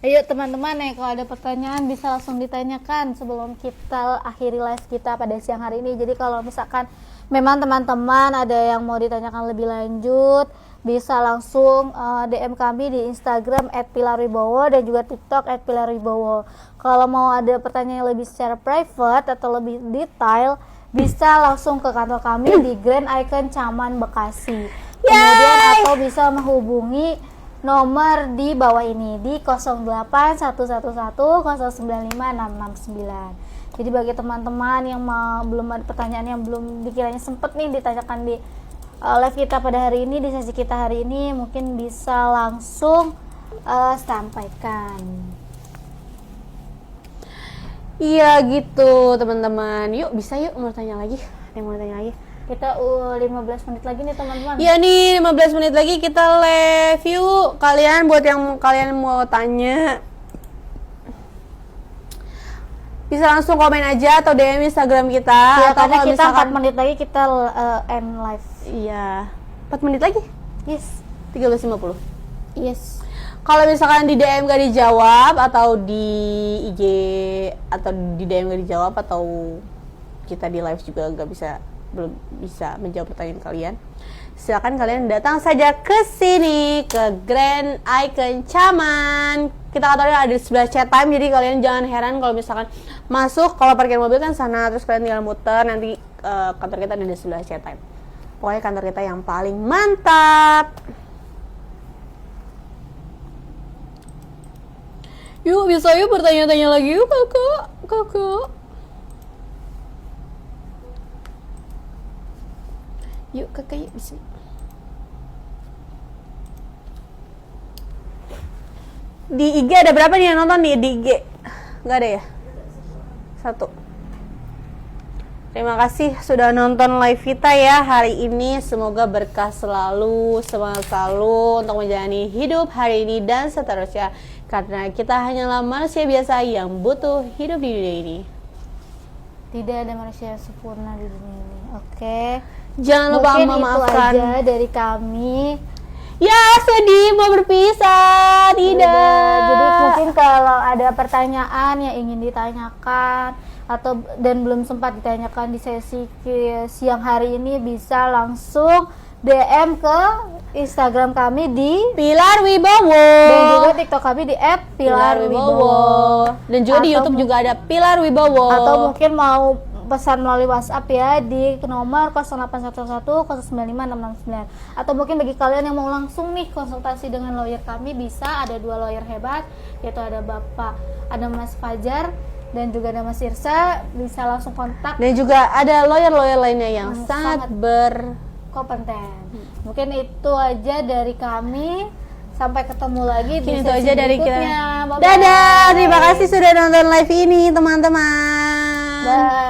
Ayo teman-teman ya, kalau ada pertanyaan bisa langsung ditanyakan sebelum kita akhiri live kita pada siang hari ini. Jadi kalau misalkan memang teman-teman ada yang mau ditanyakan lebih lanjut, bisa langsung DM kami di Instagram @pilarwibowo dan juga TikTok @pilarwibowo. Kalau mau ada pertanyaan yang lebih secara private atau lebih detail, bisa langsung ke kantor kami di Grand Icon Caman Bekasi. Kemudian atau bisa menghubungi nomor di bawah ini di 08111095669. Jadi bagi teman-teman yang belum ada pertanyaan yang belum dikiranya sempet nih ditanyakan di live kita pada hari ini, di sesi kita hari ini, mungkin bisa langsung sampaikan. Iya gitu teman-teman. Yuk bisa yuk mau tanya lagi. Ada yang mau tanya lagi? Kita 15 menit lagi nih teman-teman. Iya nih 15 menit lagi kita live yuk. Kalian buat yang kalian mau tanya bisa langsung komen aja atau DM Instagram kita. Ya, atau karena kalau kita misalkan 4 menit lagi kita end live. Iya 4 menit lagi? Yes. 13.50. Yes. Kalau misalkan di DM gak dijawab atau di IG atau di DM gak dijawab atau kita di live juga belum bisa menjawab pertanyaan kalian, silakan kalian datang saja ke sini ke Grand Icon Caman. Kita kantornya ada di sebelah chat time, jadi kalian jangan heran kalau misalkan masuk, kalau parkir mobil kan sana, terus kalian tinggal muter, nanti kantor kita ada di sebelah chat time. Pokoknya kantor kita yang paling mantap. Yuk bisa yuk bertanya-tanya lagi yuk kakak. Yuk kakak yuk bisa. Di IG ada berapa nih yang nonton nih di IG? Nggak ada ya? 1. Terima kasih sudah nonton live kita ya hari ini. Semoga berkah selalu, semangat selalu untuk menjalani hidup hari ini dan seterusnya. Karena kita hanyalah manusia biasa yang butuh hidup di dunia ini. Tidak ada manusia yang sempurna di dunia ini. Oke. Jangan lupa Mungkin itu memaafkan. aja dari kami. Ya sedih mau berpisah, tidak. Jadi mungkin kalau ada pertanyaan yang ingin ditanyakan atau dan belum sempat ditanyakan di sesi siang hari ini, bisa langsung DM ke Instagram kami di Pilar Wibowo dan juga TikTok kami di @pilarwibowo. Dan juga di Atau YouTube juga ada Pilar Wibowo. Atau mungkin mau pesan melalui WhatsApp ya di nomor 0811095669. Atau mungkin bagi kalian yang mau langsung nih konsultasi dengan lawyer kami, bisa, ada 2 lawyer hebat, yaitu ada Mas Fajar dan juga ada Mas Irsa, bisa langsung kontak. Dan juga ada lawyer-lawyer lainnya yang sangat kompeten. Mungkin itu aja dari kami. Sampai ketemu lagi di itu sesi aja dari kita. berikutnya. Bye-bye. Dadah, terima kasih sudah nonton live ini teman-teman. Bye.